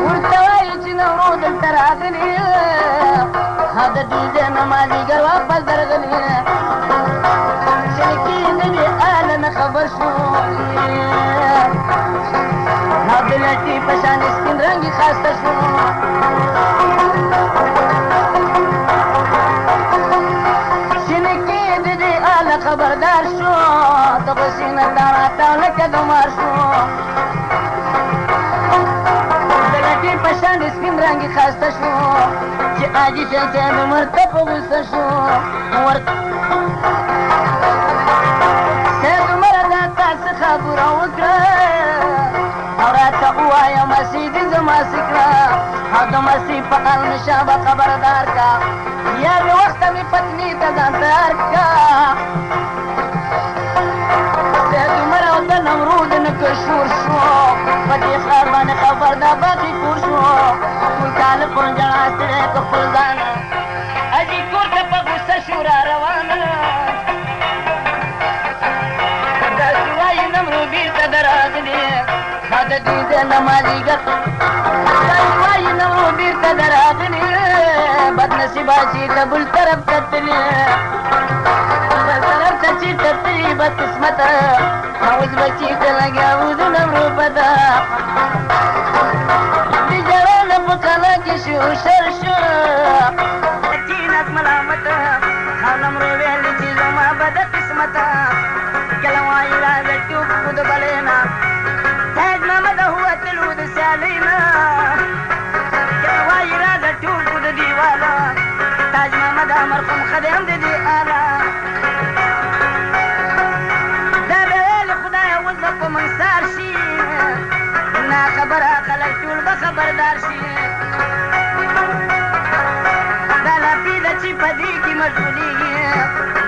A: ورته وایي چې نمرو دلته راغلي د ډوډۍ نه مازدیګر واپس درغلي شنکې نه وي اله نه خبر شو د لټي په شان سپین رنګې خاسته شو خبردار شو د غسینه دا راتاو لکه د مار شو د لټې په شان سپین رنګې ښایسته شو چې حاجي سید عمر ته په غوسه شو سید عمره دا تا څه خبره وکړه او راته ووایه مسیح دې زما څه کړه او د مسیح په حال نشه به خبردار کا یا بې وخته مې پتني ته ځان تیار کا نمرود نکه شور شو په دې ښار باندې خبر دا باقي کور شو ټول کاله په ژړا ستړی که خپل ځان حاجي کور ته په غوسه شو را روانه داسې وایي نمرو بېرته د راغلې دا د دوی د نمازیګر داسې وایي نمرو بېرته د راغلې بدنصیبه چې د بل طرف ته تلې بل طرف ته چې ته تلې بدقسمته اوس به چې ته لګاو د نمرو پته د جوانه په کله کې شو شر شو چینت ملامته او نمرو ویلې چې زما بده قسمته کله وایي راځه ټوپ خو د بلې نه تاج محمد وتلو د سیالۍ نه کله وایي راځه ټوپ خو د دیواله تاج محمد مرحوم خدیم د دې آله په منصار شي نا خبره خلک ټول به خبردار شي دا لپې ده چې په دې کې مشغولېږي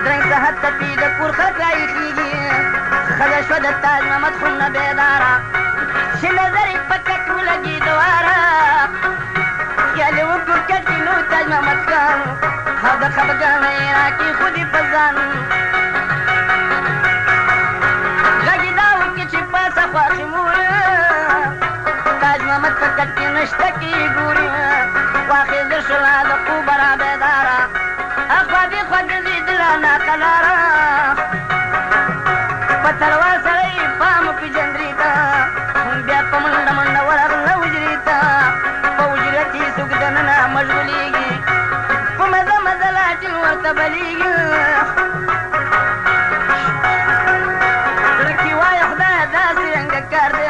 A: درنګ صحت ته پې د کور خټ راایښېږي ښځه شوه د تاج محمد خون نه بیداره چې نظر یې په کټ ولګي دواره خیال یې وکړو کټ کې نو تاج محمد خان د خفګانۍ راکي خودي په ځان غږې دا وکړي چې پاسه خواښې مورې تاج محمد په کټ کې نشته کې ګوري خواښې زه شوله د خوبه را بیداره اخوا دې خوا ګرځېدله ناقلاره په تلوار سره یې پام وکړي جندرې ته بیا په منډه منډه ورغله حجرې ته په حجره کې څوک دننه مشغولېږي په مزه مزه لاټین ورته بلېږي زړه کې وایه خدایه داسې رنګه کار دی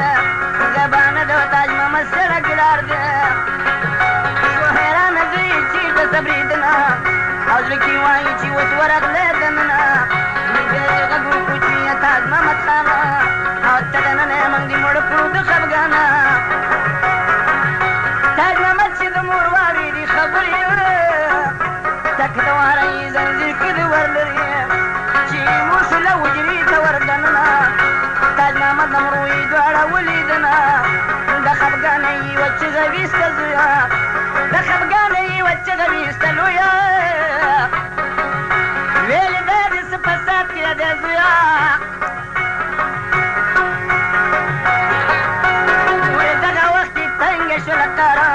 A: زبانه د تاج محمد سره ګلار دی شو حیرانه دوی چېرته صبرېدنه او زړه کې وایي چې اوس ورغلی دننه بیا یې غږ وکړو چې تاج محمد خانه او ته دننه یې موږ دې مړ کړو د خفګانه تاج محمد چې د مور واورېدې خبرې تک د واره یې زنځیر کې د ور لري چې وشوله حجرې ته ور دننه تاج محمد نمرو یې دواړه ولیدنه د خفګانه یې وه چغه ویسته زویه د خفګانه یې وه چغه ویسته لویه ویلې دا دې څه فساد کړی دی زویه وایي دغه وخت یې تنګه شوله کاره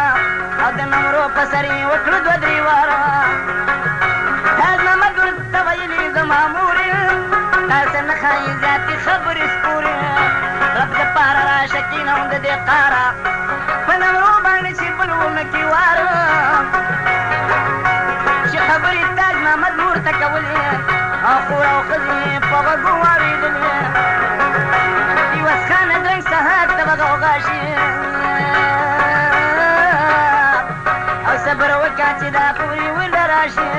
A: او د نمرو په سر یې وکړو دوه درې واره تاج محمد ورته ویلي زما مورې تاسې نه ښایي زیاتې خبرې سپورې رب دپاره راشه کښېنوم د دې قاره په نمرو باندې چې بل ونه کې واره چې خبرې تاج محمد مور ته کولې او خور او ښځې په غوږو واورېدلې عوض خانه درنګ سهار ته به غوغا شي او صبر وکړه چې دا خبرې ونه راشي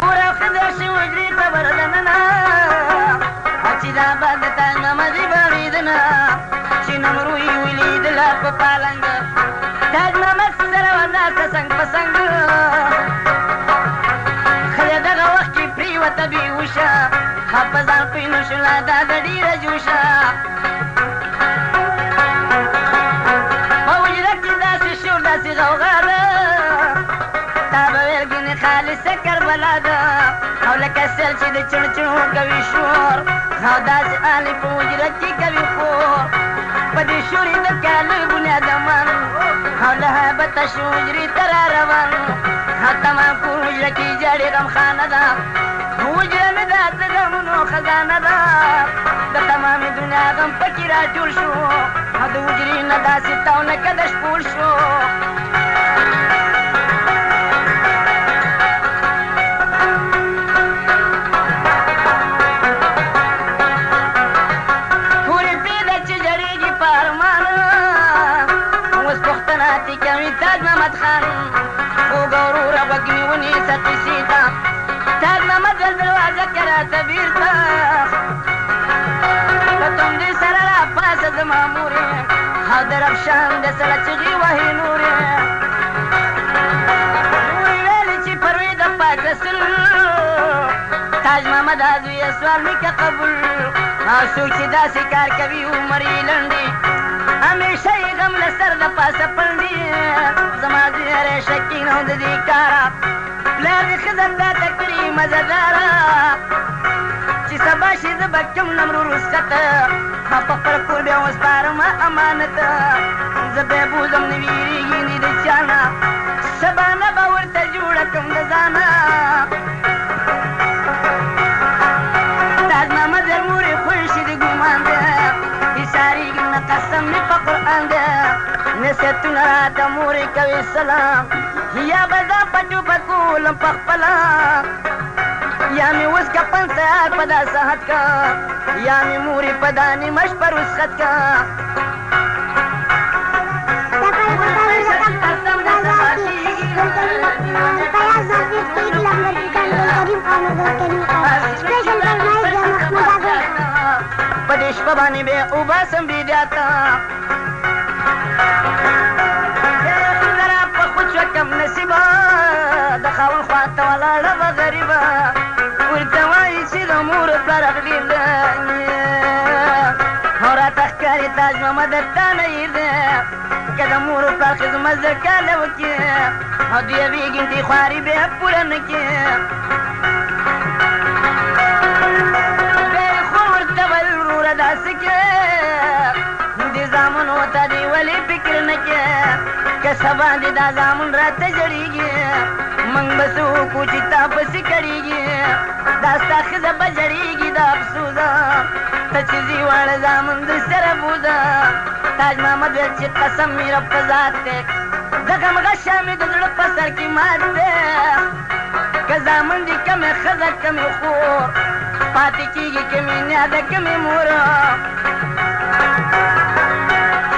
A: خور او ښځه شي حجرې ته ور دننه او چې دا به د تاج محمد یې بړېدنه چې نمرو یې ولیدله په پالنګ تاج محمد سره وه ناسته څنګ په څنګ ښځه دغه وخت کې پرېوته بېهوشه په ځان پوی نه شوله دا د ډېره جوشه په حجره کې داسې شور داسې غوغا ده تا به ویل ګینې خالصه کربلا ده او لکه سیل چې د چڼچڼو کوي شور او داسې آلې په حجره کې کوي خور په دې شور یې د کاله بنیادمان او له هیبته شو حجرې ته را روان او تمام کور حجره کې جاړې غمخانه ده حجره مې ده د غمونو خزانه ده د تمامې دنیا غم پکې را جوړ شو او د حجرې نه داسې تاو لکه د شپول شو پورې پرېږده چې جړېږي په ارمان اوس پوښتنه ترې کوي تاج محمد خان خوږ او وروره غوږ مې ونیسه قیسې ته تاج محمد ول دروازه که راته بېرته په تندې سره را پاسه زما مورې او د رفشان د سړه چغې وهي نورې مورې ویلې چې پروې د پاک رسول تاج محمد زویه سوال مې که قبول او څوک چې داسې کار کوي عمر یې لنډي همیشه یې غم له سر د پاسه پنډي زما زویه ریشه کښېنوم د دې کاره پلار دې ښځه راته کړي مزهداره چې سبا شي زه به کم نمرو رسخته په خپل کور بیا وسپارم امانت زه بیا بوزم نه ویرېږي نه د چا نه شبانه به ورته جوړه کړم د ځانه تاج محمد ور مورې خوی شي د ګمان دی ایسارېږي نه قسم مې په قرآن دی نصیحتونه راته مورې کوي سلام یا به ځان په ټوپه کولم په خپله یا مې اوس کپن سیار په دا صحت کا یا مې مورې په دا نیمه شپه رسخت کا په دې شپه باندې بیا وباسم بیدیاته په خود شوه کم نصیبه د خاوند خوا ته ولاړه وه غریبه ورته وایي چې د مور پلار ډېر دی او راته ښکاري تاج محمد تا نه هېر دی که د مور پلار خدمت زر کاله وکړي او د یوې ګنټې خواري بیا پوره نه کړي بیا یې خور ورته ویل وروره داسې کړې دې زامنو ته دې ولې فکر نه کړې که سبا دې دا زامن راته ژړېږي موږ به څه وکړو چې تا پسې کړېږي دا ستا ښځه به ژړېږي دا افسوسه ته چې ځې واړه زامن در سره بوځه تاج محمد ویل چې قسم مې رب په ذات دی د غمغشه مې د زړه په سر کې مات دی که زامن دي کمې ښځه کمې خور پاتې کېږي کمې نیاده کمې مور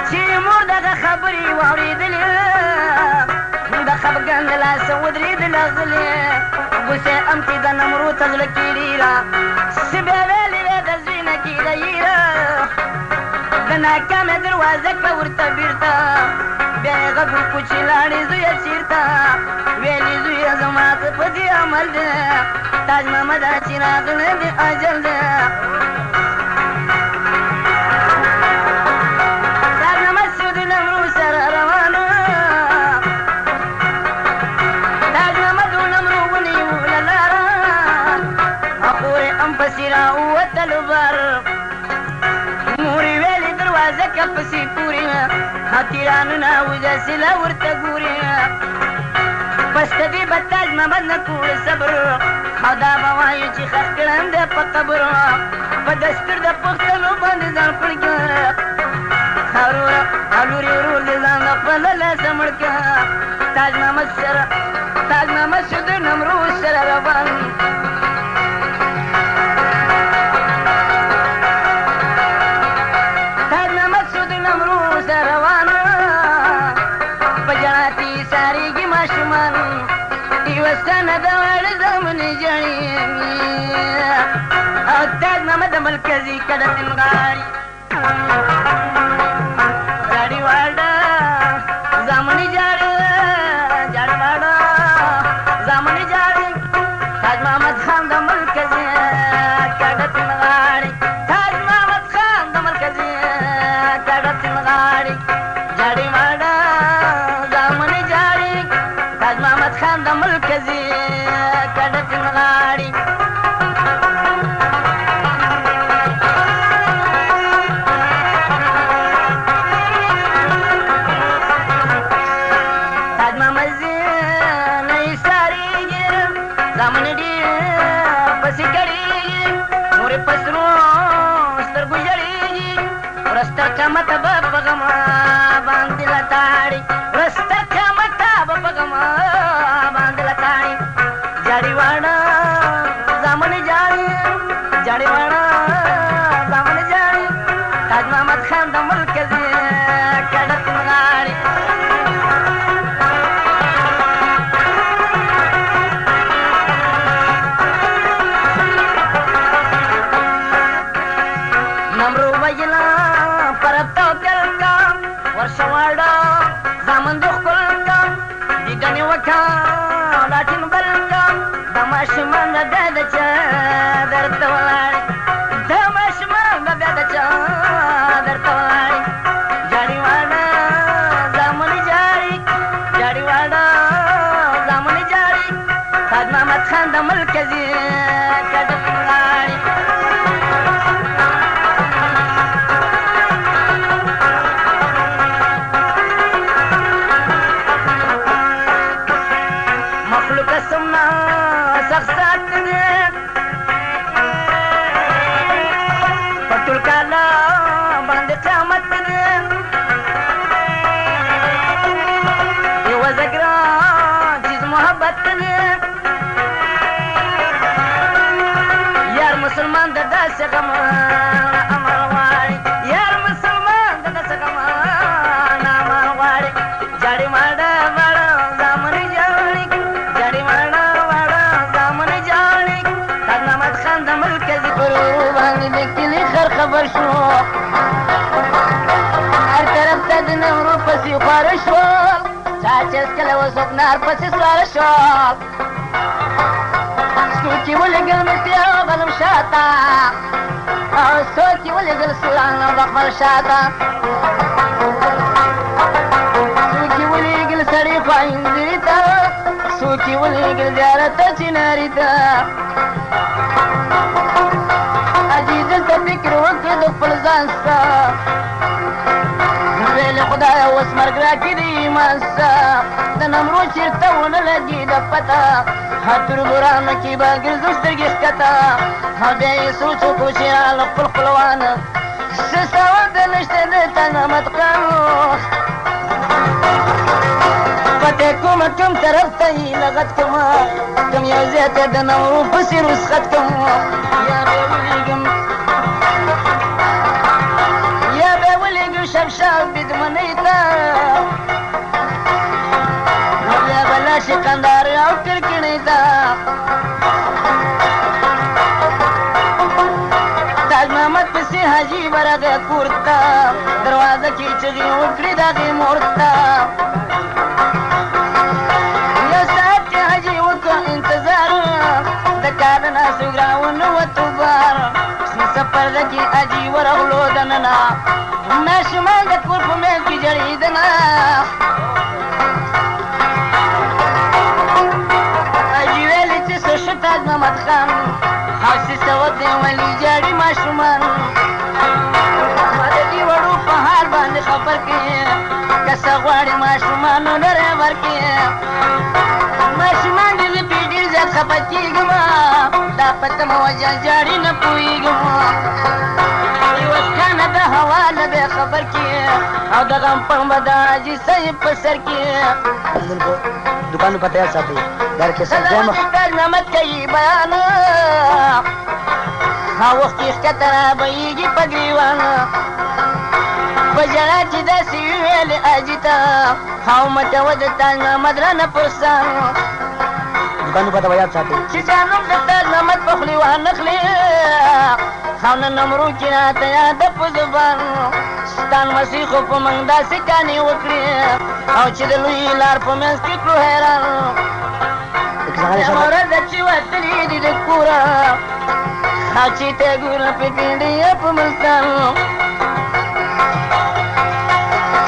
A: چې مور دغه خبرې واورېدلې د خفګان د لاسه ودرېدله غلې غوسې ام چې د نمرو ته زړه کې ډېره چې بیا ویلې وې د زوی نه کېده یېره د ناکامې دروازه که ورته بېرته بیا یې غږ وکړو چې لاړې زویه چېرته ویلې زویه زما ته په دې عمل دی تاج محمده چې راغلی د اجل دی تاج محمد شو د نمرو سره روانه تاج محمد و نمرو ونیوله لاره خورې ام پسې راووتلو بر مورې ویلې دروازه که پسې پورې تیرانونه وجسله ورته ګورې بس د دې به تاج محمد نه کوړ صبر او دا به وایو چې خښ کړم دی په قبر په دستور د پښتنو باندې ځان پړ کړه وروره او لورې ورور د ځان د خپله لاسه مړ کړه تاج محمد شو د نمرو سره روان وستانه د واړه زامنې ژړې او تاج محمد د مرکزي کډه نغاړي ژړې واړه زامنې ژړې واړه زامنې ژړې تاج محمد خان د مرکزي کډه نغاړي تاج محمد خان د مرکزي کډه نغاړي ژړې واړه زامنې ژړې تاج محمد خان د مرکزي کډه نغاړي تاج محمد نه یې سارېږي زامن ډېر پسې کړېږي نورې په سرو سترګو ژړېږي ورسته قیامته به په غمه باندې لتاړي ورسته قیامته به په غمه باندې لتاړي ژړې واړه زامنې ژاړي ژړې واړه زامنې ژاړي تاج محمد خان د مرکزي کډه نغاړي نمرو ویلا پرب توکل کا ورشه واړه زامن د ښکل کا دیدنې وکړه لاټین بل کا د ماشومان د بیا د چادر ته ولاړې د ماشومان د بیا د چادر ته ولاړې ژړې واړه زامنې ژاړي ژړې واړه زامنې ژاړي تاج محمد خان د مرکزي کډه نغاړي مسلمان د داسې غم امر غواړي یار مسلمان د داسې غم امر غواړي ژړې واړه واړه زامنې ژاړي ژړې واړه واړه زامنې ژاړي تاج محمد خان د مرکزي پرو باندې د کلي خر خبر شو هر طرف ته د نمرو پسې خواره شول چا چې هېڅکله وڅوک نار پسې سواره شول څوک یې ولېږل مستي او غنم شاته او څوک یې ولېږل سلان او بخمل شاته پاینځري ته څوک یې ولېږل زیارت ته چناري ته حاجي دلته فکر وکړه د خپل ځان سه ویل خدایه اوس مرګ راکړي د ایمان سه د نمرو چېرته ونه لګي د پته تر بورانه کې به ګرځو سترګې ښکته بیا یې سوچ وکړو چې راله خپل خپلوان څه سواد نشته د تنامت قانون پته کومه کوم طرف ته یې لغت کومه کوم یو ځای ته د نمرو پسې رسخت کوم یا به ولیږم شمشاد بدمنی ته بیا به لاړ قندار او کرکنۍ ته تاج محمد پسې حاجي به راغی کور ته دروازه کې چغې وکړې د هغې مور ته یو ساعت چې حاجي وکړ انتظار د کار نه ناست راونه وتو بار شنه سپرده کې حاجي ورغلو دننه ماشومان د کور په منځ کې جړېدله حاجي ویلې چې څه ښه تاج محمد خان او څه سوک دی ولې جاړي ماشومان ما د دې وړو په حال باندې خبر کړې که څه غواړي ماشومانو لره ورکړې ماشومان دې زه پې ډېر زیات خفه کېږم دا په تمه وجه جاړي نه پوهېږم د هوا نه به خبر کې او د غم پړ به د حاجي صاحب په سر کې
B: دکان په تیار ساتئ در کې
A: تاج محمد کوي بیان وخت کې ښکته رابهېږي په ګریوان په ژړا چې داسې ویلې حاجي ته او متوه د تاج محمد رانه پرسان
B: دکان په یاد ساتئ
A: چې چا نوم د تاج محمد په خولې وانخلې او نه نمرو کې راته یاده په زبان ستان مسیح خو په موږ داسې کانې وکړې او چې د لوی لار په منځ کې کړو حیران ورځه چې وتلې دي د کوره او چې ته ګوره په پنډې په ملتان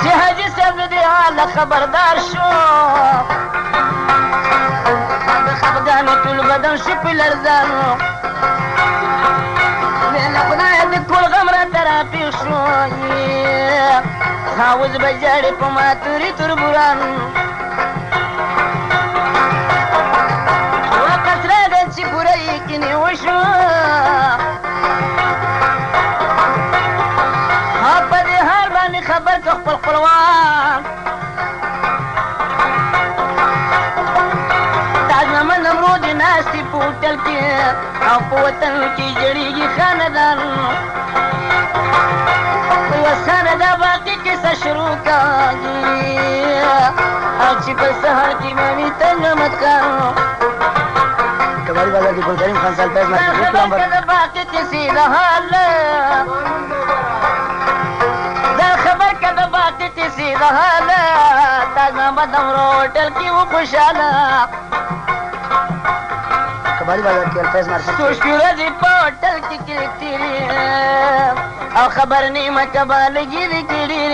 A: چې حاجي صاحب د دې حاله خبردار شو د خفګانو ټول بدن شو په لړزان خدای د ټول غم راته راپېښ شو اوس به ژاړې په ما تورې تربوران وقت راغی چې پوره یقیني وشو په دې حال باندې خبر که خپل خپلوان تاج محمد نمرود ناستې په هوټل کې او په وطن کې جړېږي خاندان په یوه سانه دا باقي کیسه شروع کاږي او چې په سهار کې به مې تاج محمد خان
B: کباړي بازار کې ګل کریم خان صاحب پیز مارکیټ
A: د باقي کیسې د حال دا خبر که د باقي کیسې د حال تاج محمد نمرو هوټل کې و خوشحاله
B: کباړي بازار کې الفیض مارکیټ
A: څو شپې ورځې په هوټل کې تېرې او خبر نیمه کبه لګي دي کړي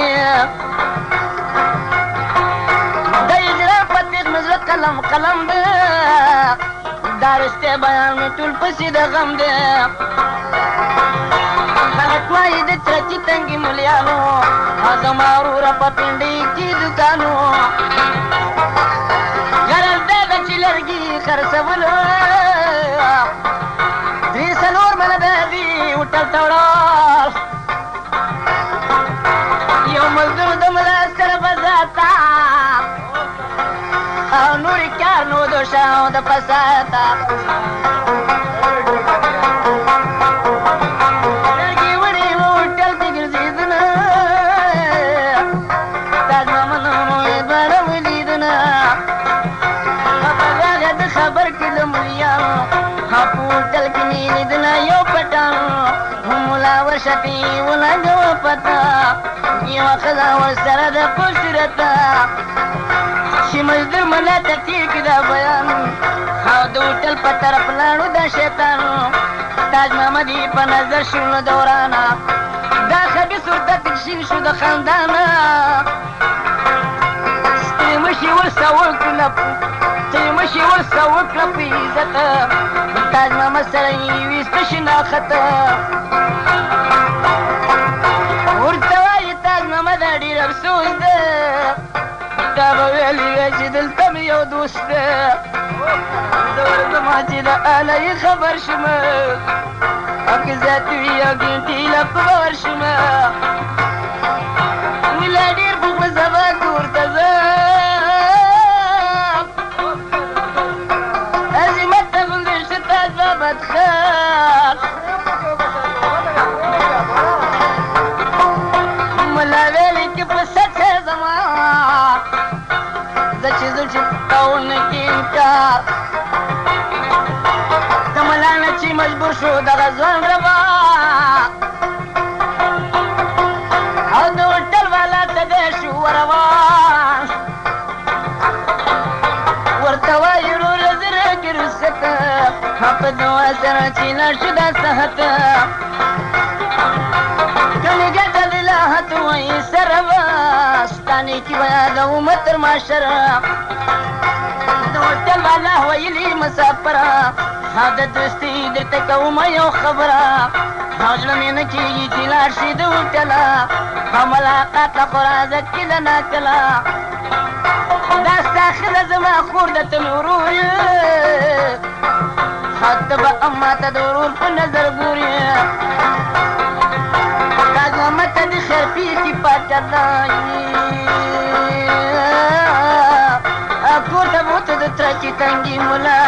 A: د اجرا په تېغ مې زړه قلم قلم دی دا رښتیا بیان مې ټول پسې د غم دی خلک وایي د ترکي تنګي ملیانو او زما وروره په پنډۍ کې دوکانو غرض دا ده چې لرګي خرڅولو درې څلور منه د دې هوټل ته وړل یو مزدور د ملا سره بزاته او نورې کار نو د شاو د فساته لرګي وړې و هوټل کې ګرځېدنه تاج محمد نومو یې دواړه ولیدنه په هغه د خبر کې د ملیانو په هوټل کې مې لیدنه یو پټان ملا ورشفي ولګوه پته یوه ښځه ورسره د خوبصورته چې مزدور ملا ته تېر کړي دا بیان او د هوټل په طرف لاړو دا شیطان تاج محمد یې په نظر شو نو دورانه دا خبیث ورته تک شین شو د خندانه سترې مشي ورسه وکړه په عزت تاج محمد سره یې ویسته شناخت ورته وایي تاج محمد ډېر افسوس ده تا به ویلي وی چې دلته مې یو دوست ده زه ورځمه چې د اله خبر شم او که زیات وي یو ګنټې لا په باور شم ویله ډېر په خپل سبا کور ته ځم عظمت ته ګلدشته تاج محمد خان ملا ویلې چې په سچه زما زه چې زه چې کوونه کې انکار د ملا نه چې مجبور شو دغه ځوان روا او د هوټل والا ته دی شو روان ورته وایي وروره زه راکړې رخصت په دعا سره چې لاړ شو دا صحت کنې ګټه د لاحت وایي سره به ستا نیکي به یادومه تر معاشره د هوټل والا ویلي مسافره د دوستي درته کومه یو خبره او زړه مې نه کېږي چې لاړ شي د هوټله او ملاقات ته خو راځه کله ناکله دا ستا ښځه زما خور ده ته مې ورور یې ته به هم ماته د ورور په نظر ګورې تاج محمد ته د خیر پېښې پاته ده کور ته بوته د تره چې تنګي ملا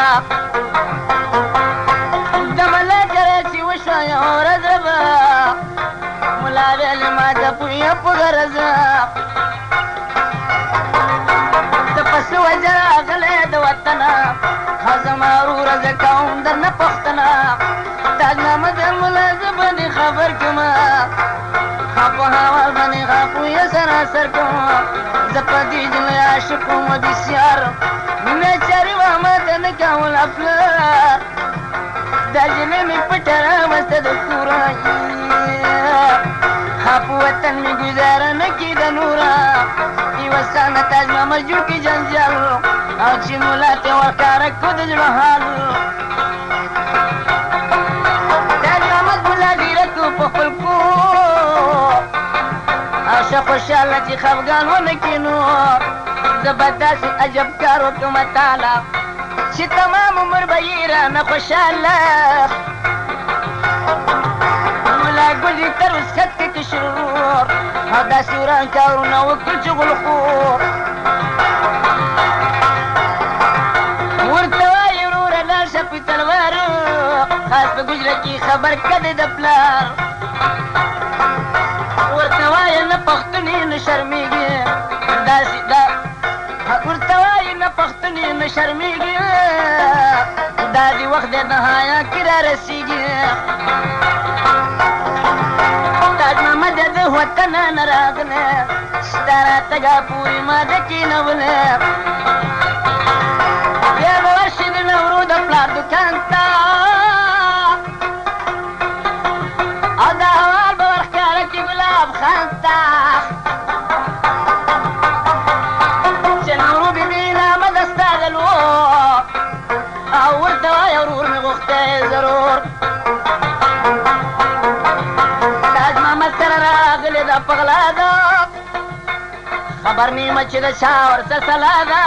A: د ملا کره چې وشوه یو ورځ به ملا ویلې ما ته پوهه په غرضه ته په څه وجه راغلی د وطنه او زما وروره زه کوم درنه پوښتنه تاج محمد ملا زه باندې خبر کړمه په حوال باندې پوهه سراسر کوم زه په دې جملې عاشق وم بسیار ناچاري وه ماته نه کول افلار دا جملې مې پټه رامسته د کوره په وطن مې ګزاره نه کېده نوره یوه سانه تاج محمد جوړ کړي جنجال او چې ملا ته ورښکاره کړو د زړه حال تاج محمد ملا ډېره کړو په خپل کور او ښه خوشحاله چې خفګان ونه کړي نور زه به داسې عجب کار وکړم تاله چې تمام عمر به یې رانه خوشحاله ملا ګلې تر وسخت کې کشرور او داسې وران کارونه وکړو چې غلخور ورته وایي وروره لاړ شه په تلوار خاص په ګجره کې خبر کړی د پلار ورته وایي نه پښتون یې نه شرمېږي داسې ورته وایي نه پښتون یې نه شرمېږي دا دې وخت دی د حیا کې را رسېږي تاج محمد د وطنه نه راغلی ستا راتګه پورې ما ده کېنولی بیا به ورشي د نورو د پلار دوکان ته او دا حوال به ورښکاره کړي ګلاب خان ته چې نورو بېبي نامه ده ستا د لور او ورته وایه ورور مې غوښتی ضرور تاج محمد سره راغلې ده پغلا ده خبر نیمه چې د چا ورته سلا ده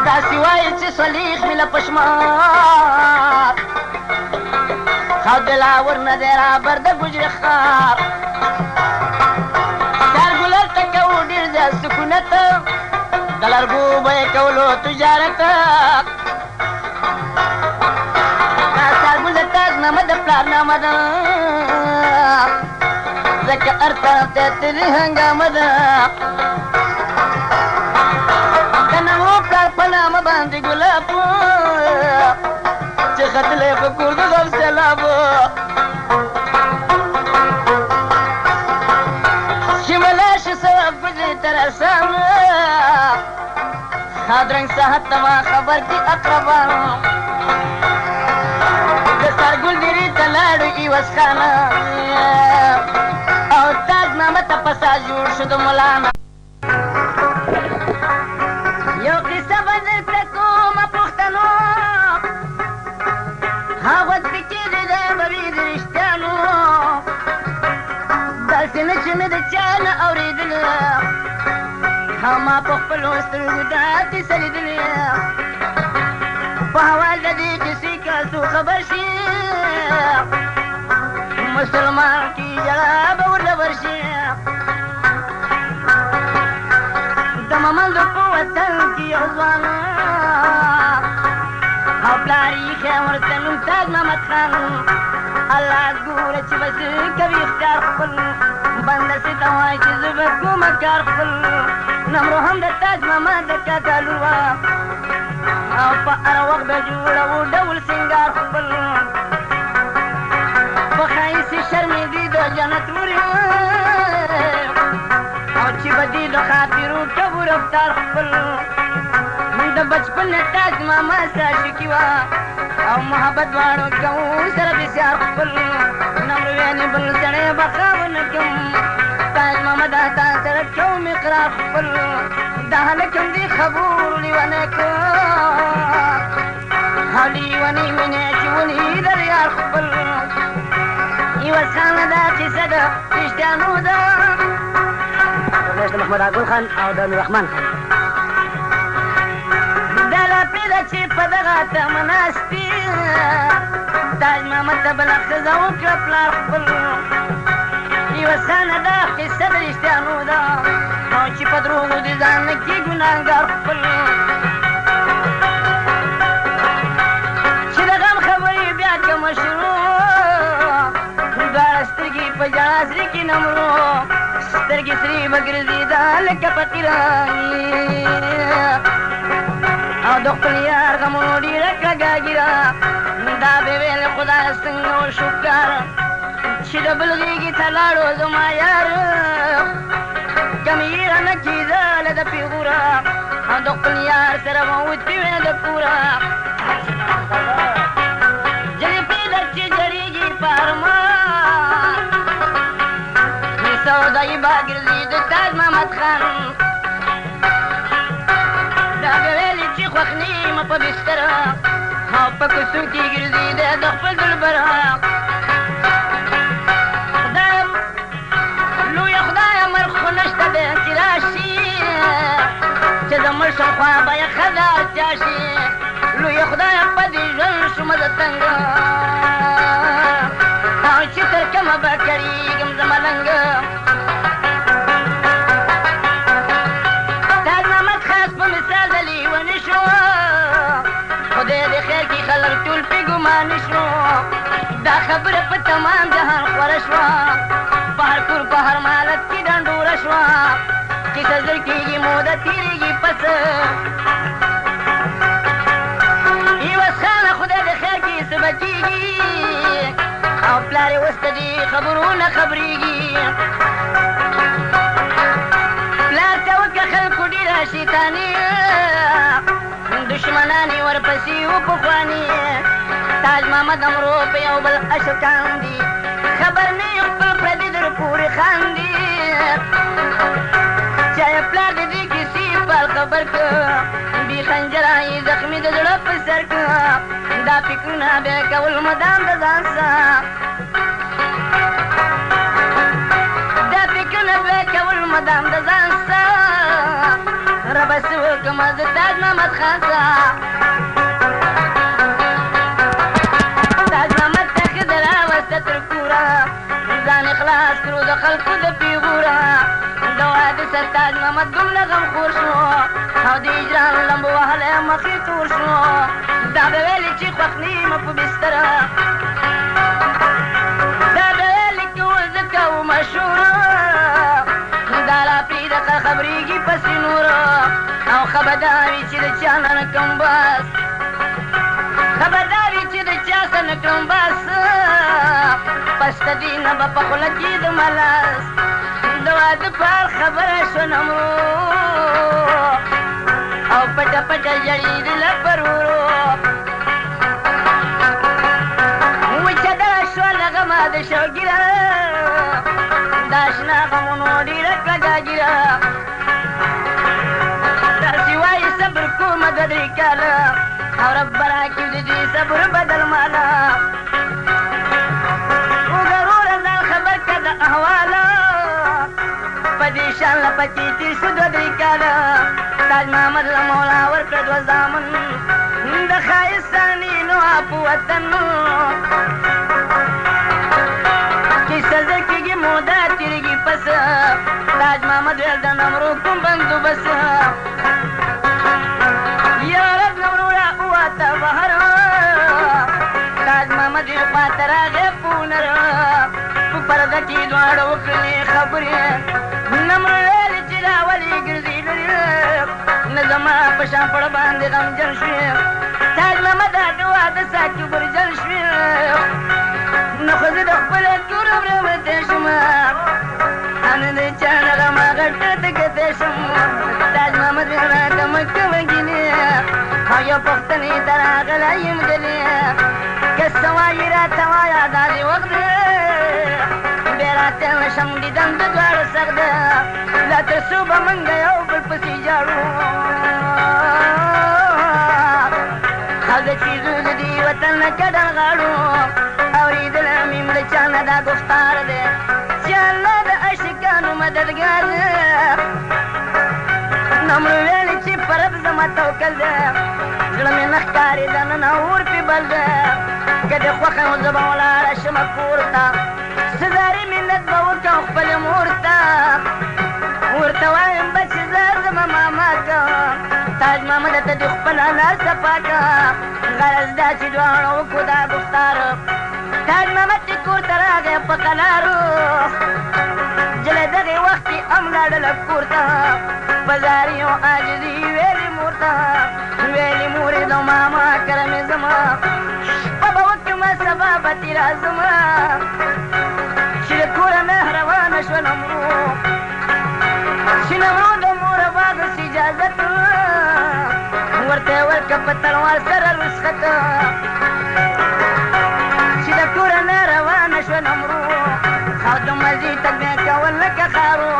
A: داسې وایي چې صلیخ مې له پشمار او دلاور نه دی رابر د ګجرې ښار کارګلر ته کوو ډېر زیات سکونت د لرګو به یې کولو تجارت دا کارګل د تاج محمد د پلار نامه ده ځکه هر طرف ته تلې هنګامه ده د نوو پلار په نامه باندې ګلاب چې ختلی په کور د غم سیلاب چې ملا شي سواب ګجرې ته رسانه خادرنګ صحت ته ما خبر کړي اقربان د سرګل ډېرې ته لاړو عوض خانه او تاج محمد ته پسا جوړ شو د ملانا درته کومه پوښتنو هغه څه چې دی دی به وي د رښتیانو داسې نه چې مې د چا نه اورېدلې ما په خپلو سترګو دا کیسه لیدلې په حوال د دې کیسې که څوک خبر شي مسلمان کی جړه به ورله ورشي د ممندو په وطن کې یو ځوان او پلار یې ایښی ورته نوم تاج محمد خان الله ګوره چې به څه کوي اختیار خپل بنده سې ته وایي چې زه به کومه کار خپل نمرو هم د تاج محمد د کاکا لور وه او په هر وخت به جوړوو ډول سینګار خپل په ښایستې شرمېدې د جنت لورې او چې به دې د خاطرو کوو رفتار خپل د بچپن نه تاج ماما ساشکي وه او محبت دواړو کوو سره بسیار خپل نمرویانې بل سړی به خاونه کم تاج محمد تا سره کوم اقرار خپل دا هلک هم دې خبرو لیونی که او لیونی مینې چې ولیدل یار خپل یوه خانه دا کیسه ده رښتیانو ده
B: د محمد عقل خان او د نوررحمن خان
A: دا لاپې ده چې په دغه تمه ناستې تاج محمد ته بله ښځه وکړه پلار خپل یوه سانه ده قصه د رښتیانو ده او چې په دروغو د ځان نه کي ګناهګار خپل چې د غم خبرې بیا کومه شروع دواړه سترګې په ژړا زړه کې نمرو سترګې سرې به ګرځېده لکه فقیرانې او د خپل یار غمونو ډېره کږه ږیره دا به ویل خدای څنګه وشو کار چې د بل غېږې ته لاړو زما یار کم یې رانه کېدله د پیغوره او د خپل یار سره به وتې وې د کوره جلفې در چې جړېږي په ارمان سودایي به ګرځي د تاج محمد خان دا به ویلې چې خوښ نیمه په بستره او په کوڅو کې ګرځي د خپل دلبره چې د مړ شم خوا به یې ښځه اړتیا شي لویه خدایه په دې ژوند شومه زه تنګه او چې تر کومه به کړېږم زه ملنګه تاج محمد خاص په مثال د لیوني شو خدای دې خیر کړي خلک ټول پرې ګماني شو دا خبره په تمام جهان خوره شوه په هر کور په هر مالت کې ډنډوره شوه کیسه زر کېږي موده تېرېږي پس یوس خانه خدای د خیر کې څه به کېږي او پلار یې اوس د دې خبرو نه خبرېږي پلار ته وکړه خلکو ډېره شیطاني دشمنان یې ورپسې وپخواني تاج محمد امرو په یو بل اشکان دي خبر نه یې خپل پردي در پورې خاندي چای پلار د دې کیسې پال خبر که بې خنجره یې زخمي د زړه په سر که دا فکرونه بیا کول مدام د ځان سه دا فکرونه بیا کول مدام د ځان سه ربه څه وکړمه زه تاج محمد خان سه تاج محمد ته ښځه راوسته تر کوره ځان یې خلاص کړو د خلکو د پیغوره د واده سر تاج محمد دومره غمخور شو او د اجران لمبو وهلی مخې تور شو دا به ویلې چې خوښ نیمه په بستره دا به ویلې که اوس زه کوم مشوره دا لا پرېږده خبرېږي پسې نوره او خبردار وي چې د چا نه نه کړم بس خبردار وي چې د چا څه نه کړم بس پس د دې نه به په خوله کېدم لاس د واده پر خبره شو نمرو او پټه پټه ژړېدله پر ورو وچه دغه شوه له غمه د شوګیره د اشنا غمونو ډېره کږه ږیره داسې وایي صبر حکومت درې کاله او رب راکړي د دې صبر بدل ماله وګوره ځان خبر که د احواله په دې شان له پکې تېر شو دوه درې کاله تاج محمد له مولا ورکړه دوه زامن د ښایستانې نو په وطن چې سزا کېږي موده تېرېږي پس تاج محمد ویل د نمرو کوم بندوبست یا رب نمرو را وواته بهر تاج محمد یې خواته راغی پونر په پرده کې دواړه وکړلې خبرې نمرو ویلې چې دا ولې ګرځې لرې نه زما په شان پړ باندې غمجن شوې تاج محمد د واده ساکي برجل شوې نو خو زه د خپله توره برمته شم انا د چا نه غمه غټه ته کتی شم تاج محمد مې راته مکه وګینې او یو پوښتنې ته راغلی یم دلې که څه وایي راته وایه دا دې وخت دی بیا راته نشم دیدن د دواړو سخت ده لا تر څو به موږ یو بل پسې جاړو او د چیزو د دې وطن نه کډه غاړو اورېدلی مې د چا نه دا گفتار دی چې الله د عاشقانو مددګار دی نمرو ویلې چې په رب زما توکل دی زړه مې نه ښکارېده نن اور پې بل دی که دې خوښه نو زه به ولاړه شمه کور ته سزاري منت به وکړم خپلې مور ته ورته وایم به چې زه زما ماما که تاج محمد ته دې خپله لار صفا که غرض دا چې دواړه وکړو دا گفتار تاج محمد چې کور ته راغی په قلارو جلی دغې وخت کې هم لاړله کور ته په زاري او عاجزي ویلې مور ته ویلې مورې د ماما کره مې ځمه شپه به وکړمه سبا به تې راځمه چې د کوره مهربانه شوه نمرو چې نمرو د موره واغست اجازت ورته یې ورکړه په تلوار سره رسخت چې د کوره نه روانه شوه نمرو او د مزې تګ بیا کول لکه خارو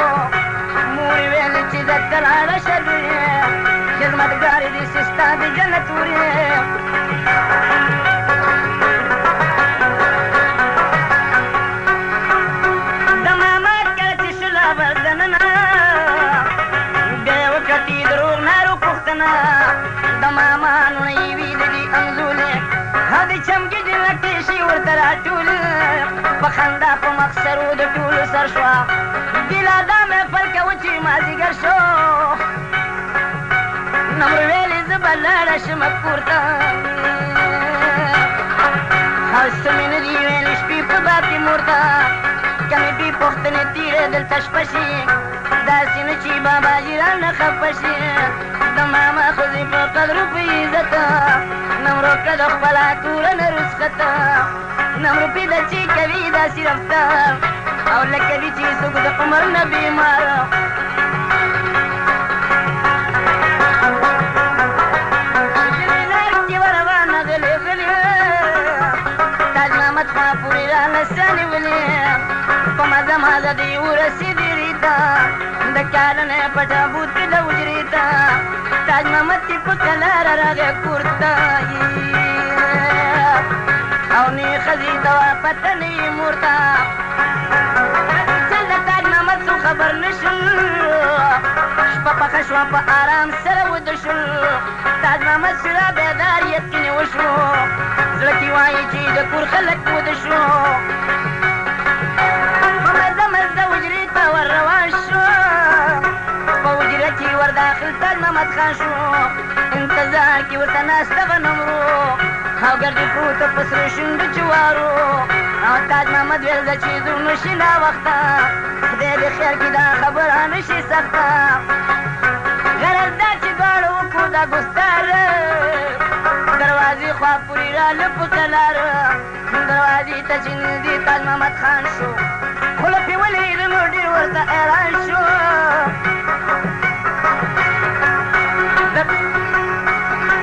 A: مور یې ویلې چې درته لاړه شه لورې خدمتګارې دې چې ستا د جنت ورې د ماما کله چې شوله بر دننه بیا یې وکړې دروغ نارو پوښتنه د ماما نونه یې وي د دې انځولې او د چمکې جنکې شي ورته راټولې په خندا په مخسرو د ټولو سر شوه ګیله دا محفل کوه چې مازدیګر شو نمرو ویلې زه به لاړه شمه کور ته او څه مې نه دي ویلې شپې په باب کې مور ته که مې بې پوښتنې تېرې دلته شپه شي داسې نه چې بابا جي رانه خفه شي د ماما ښځې په قدرو په عزت نمرو که د خپله توره نه رسخته نمرو پیدا چې کوي داسې رفتار او لکه وي چې څوک د عمر نه بیمار چې وروانه غلې غلې تاج محمد خوا پورې رانه سانولې په مزه مزه دې ورسېدې ریته د کاله نه پټه بوتې د حجرې ته تاج محمد چې په کلاره راغی کور ته او نه ښځې ته وه پته نه وي مور ته چل د تاج محمد څو خبر نه شول شپه پخه شوه په آرام سره وده شول تاج محمد شوه بیداریت کې نیوه شو زړه کې وایي چې د کور خلک وده شو په مزه مزه حجرې ته ور روان شو په حجره کې ور داخل تاج محمد خان شو انتظار کې ورته ناسته وه نمرو او ګردې پروته په سرو شونډو جوارو او تاج محمد ویل ده چې ځو نشي ناوخته خدای دې خیر کړي دا خبره نشي سخته غرض دا چې دواړو وکړو دا ګفتار دروازې خوا پورې راله په قلار دروازې ته چې نږدې تاج محمد خان شو خوله پې ولید نو ډېر ورته حیران شو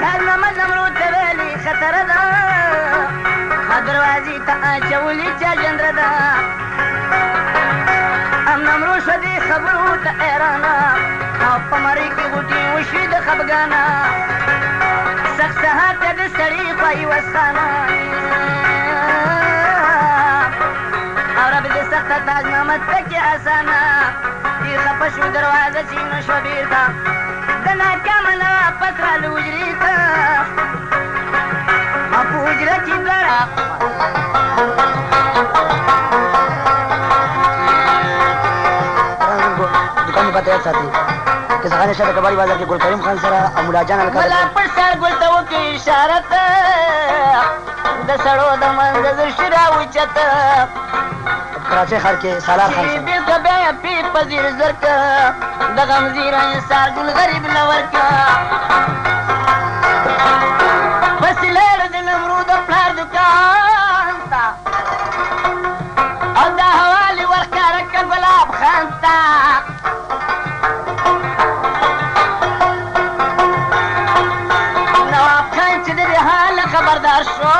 A: تاج محمد نمرو ته ویلې خطره ده دروازې ته اچولې چا جندره ده ام نمرو شوه دې خبرو ته حیرانه او په مرۍ کې غوټې وشوې د خفګانه سخت سهار ته د سړي خوایي وسخانه او رب دې سخته تاج محمد تکې اسانه ډېر خفه شو دروازه چې نه شوه بېرته د ناکامه نه واپس راله حجرې ته ما په حجره کې دواړه
B: دکان مې پته یاد ساتي کیسه خانې شته کباړي بازار کې ګل کریم خان سره او ملا جان الکا
A: ملا پر سر ګل ته وکړي اشاره ته د سړو د منځه زرشي راوچته
B: کراچۍ ښار کې سالار خان
A: چې
B: سره
A: بېرته بیا یې پې په ځیر زرکه د غمزیره انصار ګل غریب له ورکه پسې لاړه د نمرود پلار دکان ته او دا حوالې ورښکاره کړه ګلاب خان ته نواب خان چې د دې حاله خبردار شو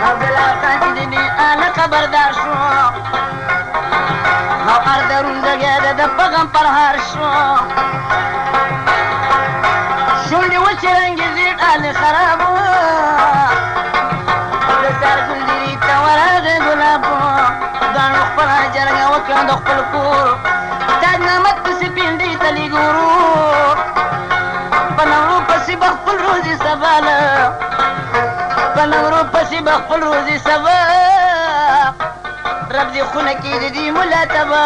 A: او ګلاب خان چې د دې حاله خبردار شو او هر درون ځګی د په غم پرهار شو شونډې وچې رنګېزې ډالې خراب د سر ګلدرې ته ورغې ګلاب ګاڼو خپله جرګه وکړه د خپل کور تاج محمد پسې پنډۍ ته لږ ورور په نورو پسې به خپل روزي سباله په نورو پسې به خپل روزي سبا رب دې خونه کې د دې ملا تبا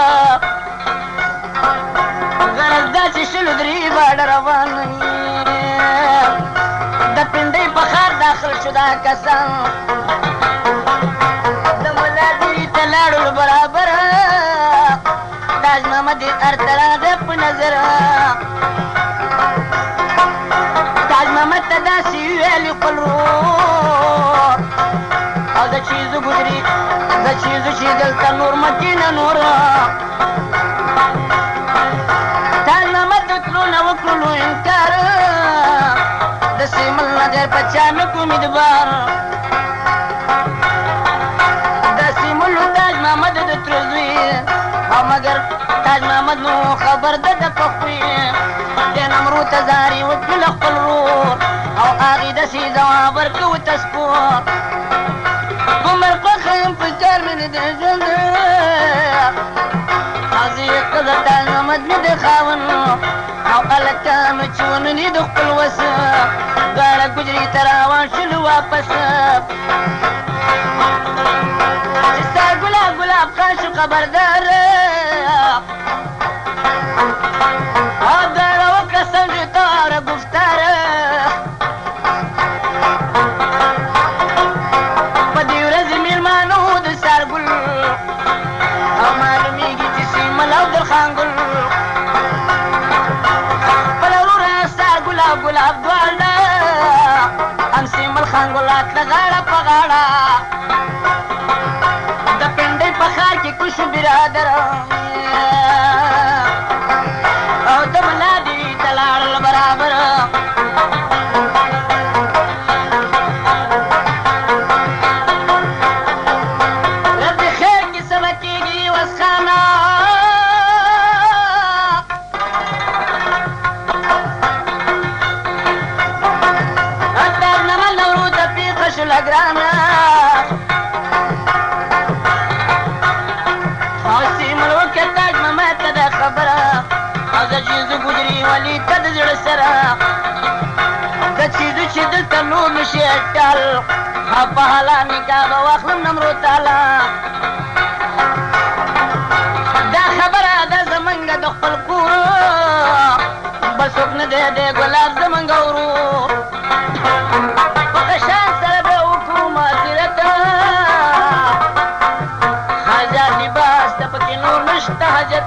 A: غرض دا چې شلو درې باډه روان د پنډۍ په ښار داخل شو دا کسان د ملا دې ته لاړل برابر تاج محمد یې هر ته راغی په نظر تاج محمد ته داسې ویل خپل ورور او د چیزو ګودري د چیزو چې دلته نور مکینه نور تاج محمد د تلو نه وکړلو انکار د سیمل نه ډېر په چا نه کوم اعتبار د سیملو تاج محمد د تره زوی او مګر تاج محمد نو خبر ده د پخوي د نمرو ته زاري وکړل خپل ورور او هغې داسې ځواب ورکوي ته سپور عمر خوښه یم په کار مې نه دی ژوند قاضي قدر تاج محمد مې د خاوند او هلکانو چې ونني د خپل وس غاړه ګجري ته روان شولو واپس چې ستا ګلاب ګلاب خان شو خبردار او غاړه وکړه سنجو تاره گفتار په دې ورځې مېلمانو د سار ګل او معلومېږي چې سیمل او درخان ګل خپله وروره سار ګلاب ګلاب دواړه هم سیمل خان ګل راتله غاړه په غاړه د پنډۍ په ښار کې کوشو برادر او د ملا دې ته لاړل برابر رب دې خیر کې سبا کېږي وسخانه تاج محمد نورو ته پېښه شوله ګرانه او سیمل وکړه تاج محمد ته دا خبره او د چیزو ګودري ولي ته د زړه سره د چیزو چې دلته نور نشي اټال په حالا نکاح به واخلم نمرو تعالی دا خبره ده زمونږ د خپل کور بل څوک نه دی د ګلاب زمونږ ورور په قشان سره به وکړو ماسرت حاجات لباس ته پکې نور نشته حاجت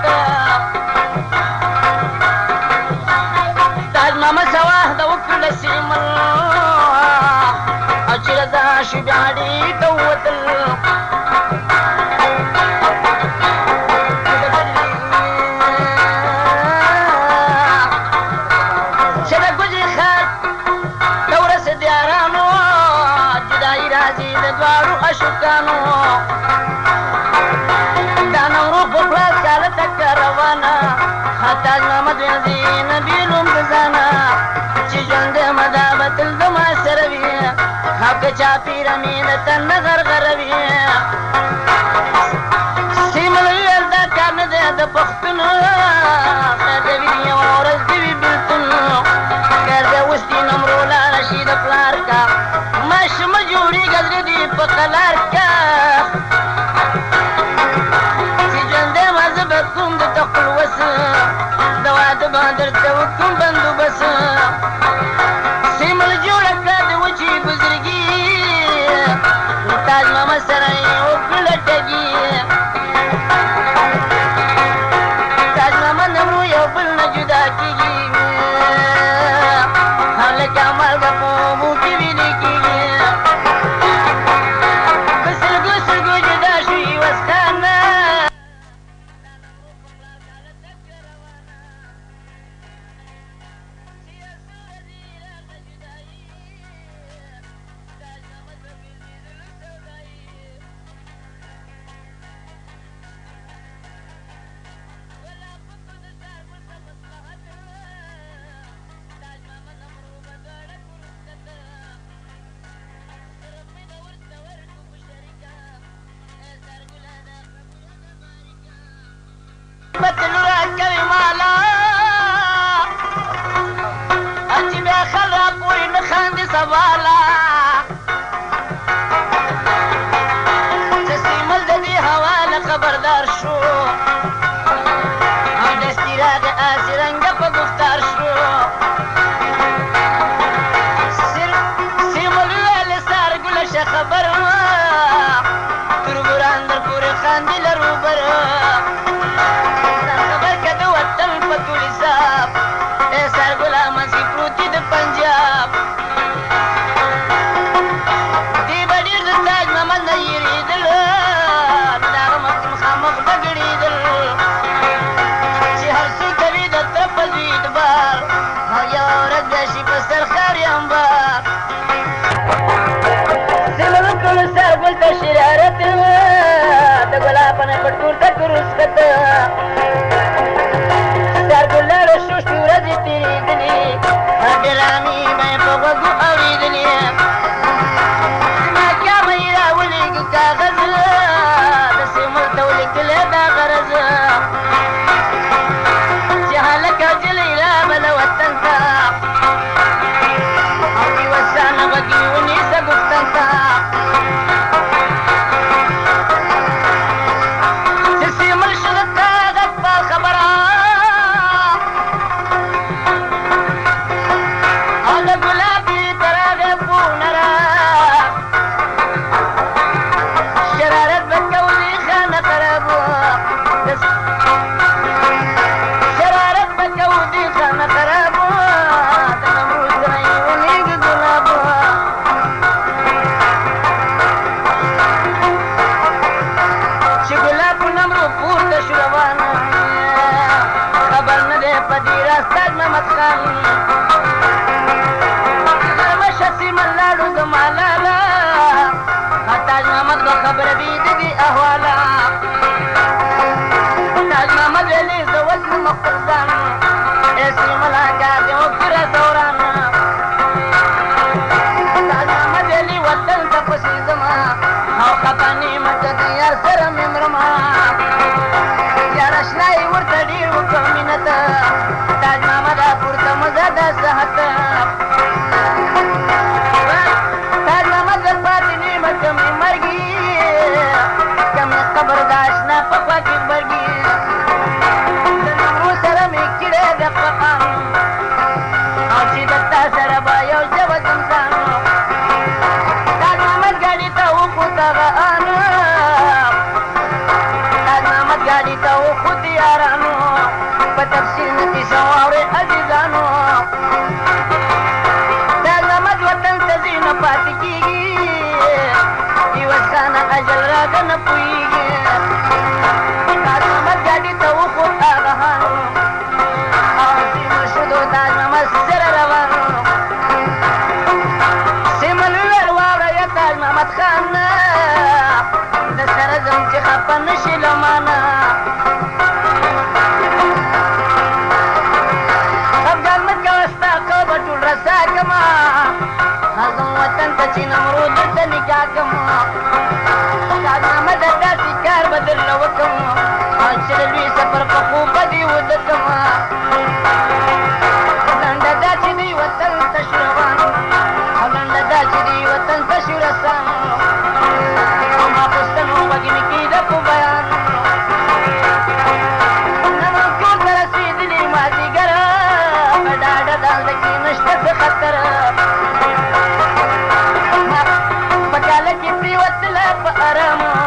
A: تاج محمد سواه د وکړو د سیمل او چې رضا شو بیا ډېر ته ووتل چې د مازی د دواړو عاشقانو دا نوروز په خلاص کاله تکه روانه تاج محمد وینځي نبي نوم د ځانه چې ژوند یم دا به تل زما سره وي او که چا پیره مې د تن نه غرغروي سیمه ویل دا کار نه دی د پښتونو خیر دې وي یوه ورځ دې وي بېلتون خیر دی اوس دې نمرو لاړه شي د پلار کا ماشومه جوړېږه زړه دې په قلار کا چې ژوند یم زه به کوم د تقل وس د واده به درته وکړم بندوبس سیمه جوړه کړه د وچې بزرګي تاج محمد سره یې وکړله ټګي تاج محمد نمرو یو بل نه جدا کېږي هلکه مالګه په اوبو کې ویلې کېږي په سلګو سلګو جدا شو یوه ستانه بتلوره کوي مالا چې بیا خلک پورې نه خاندي سواله چې سیمل د دې حواله خبردار شو او دستي راغی آسې رنګه په گفتار شو سیمل ویلې سارګله شه خبر تر ګران در پورې خاندي لروبر شرارت د ګلابونه په ټول تک رسخت سرګلاره شو شو ورځې تېرېدلې ډرامې به یې په غوږو اورېدلې زما کیا به یې راولېږي کاغذ د سیمل ته ولیکلی دا غرض چې هلکه جلۍ رابله وطن ته او یوه سانه غوږې ونیسه ګفتن ته چې نمرود درته نکاح کم کارنامه د داسې کار به درله وکم چې د لوی سفر په خوب به دې وده کم لنډه دا چې دوی وطن ته شو روان او لنډه دا چې دوی وطن ته شو رسان او ما پوښتنو غوږ مې کېده په بیان نن کور ته رسېدلي مازدیګره په ډاډه دالده کې نشته څه خطر په کاله کې پرېوتله په ارامه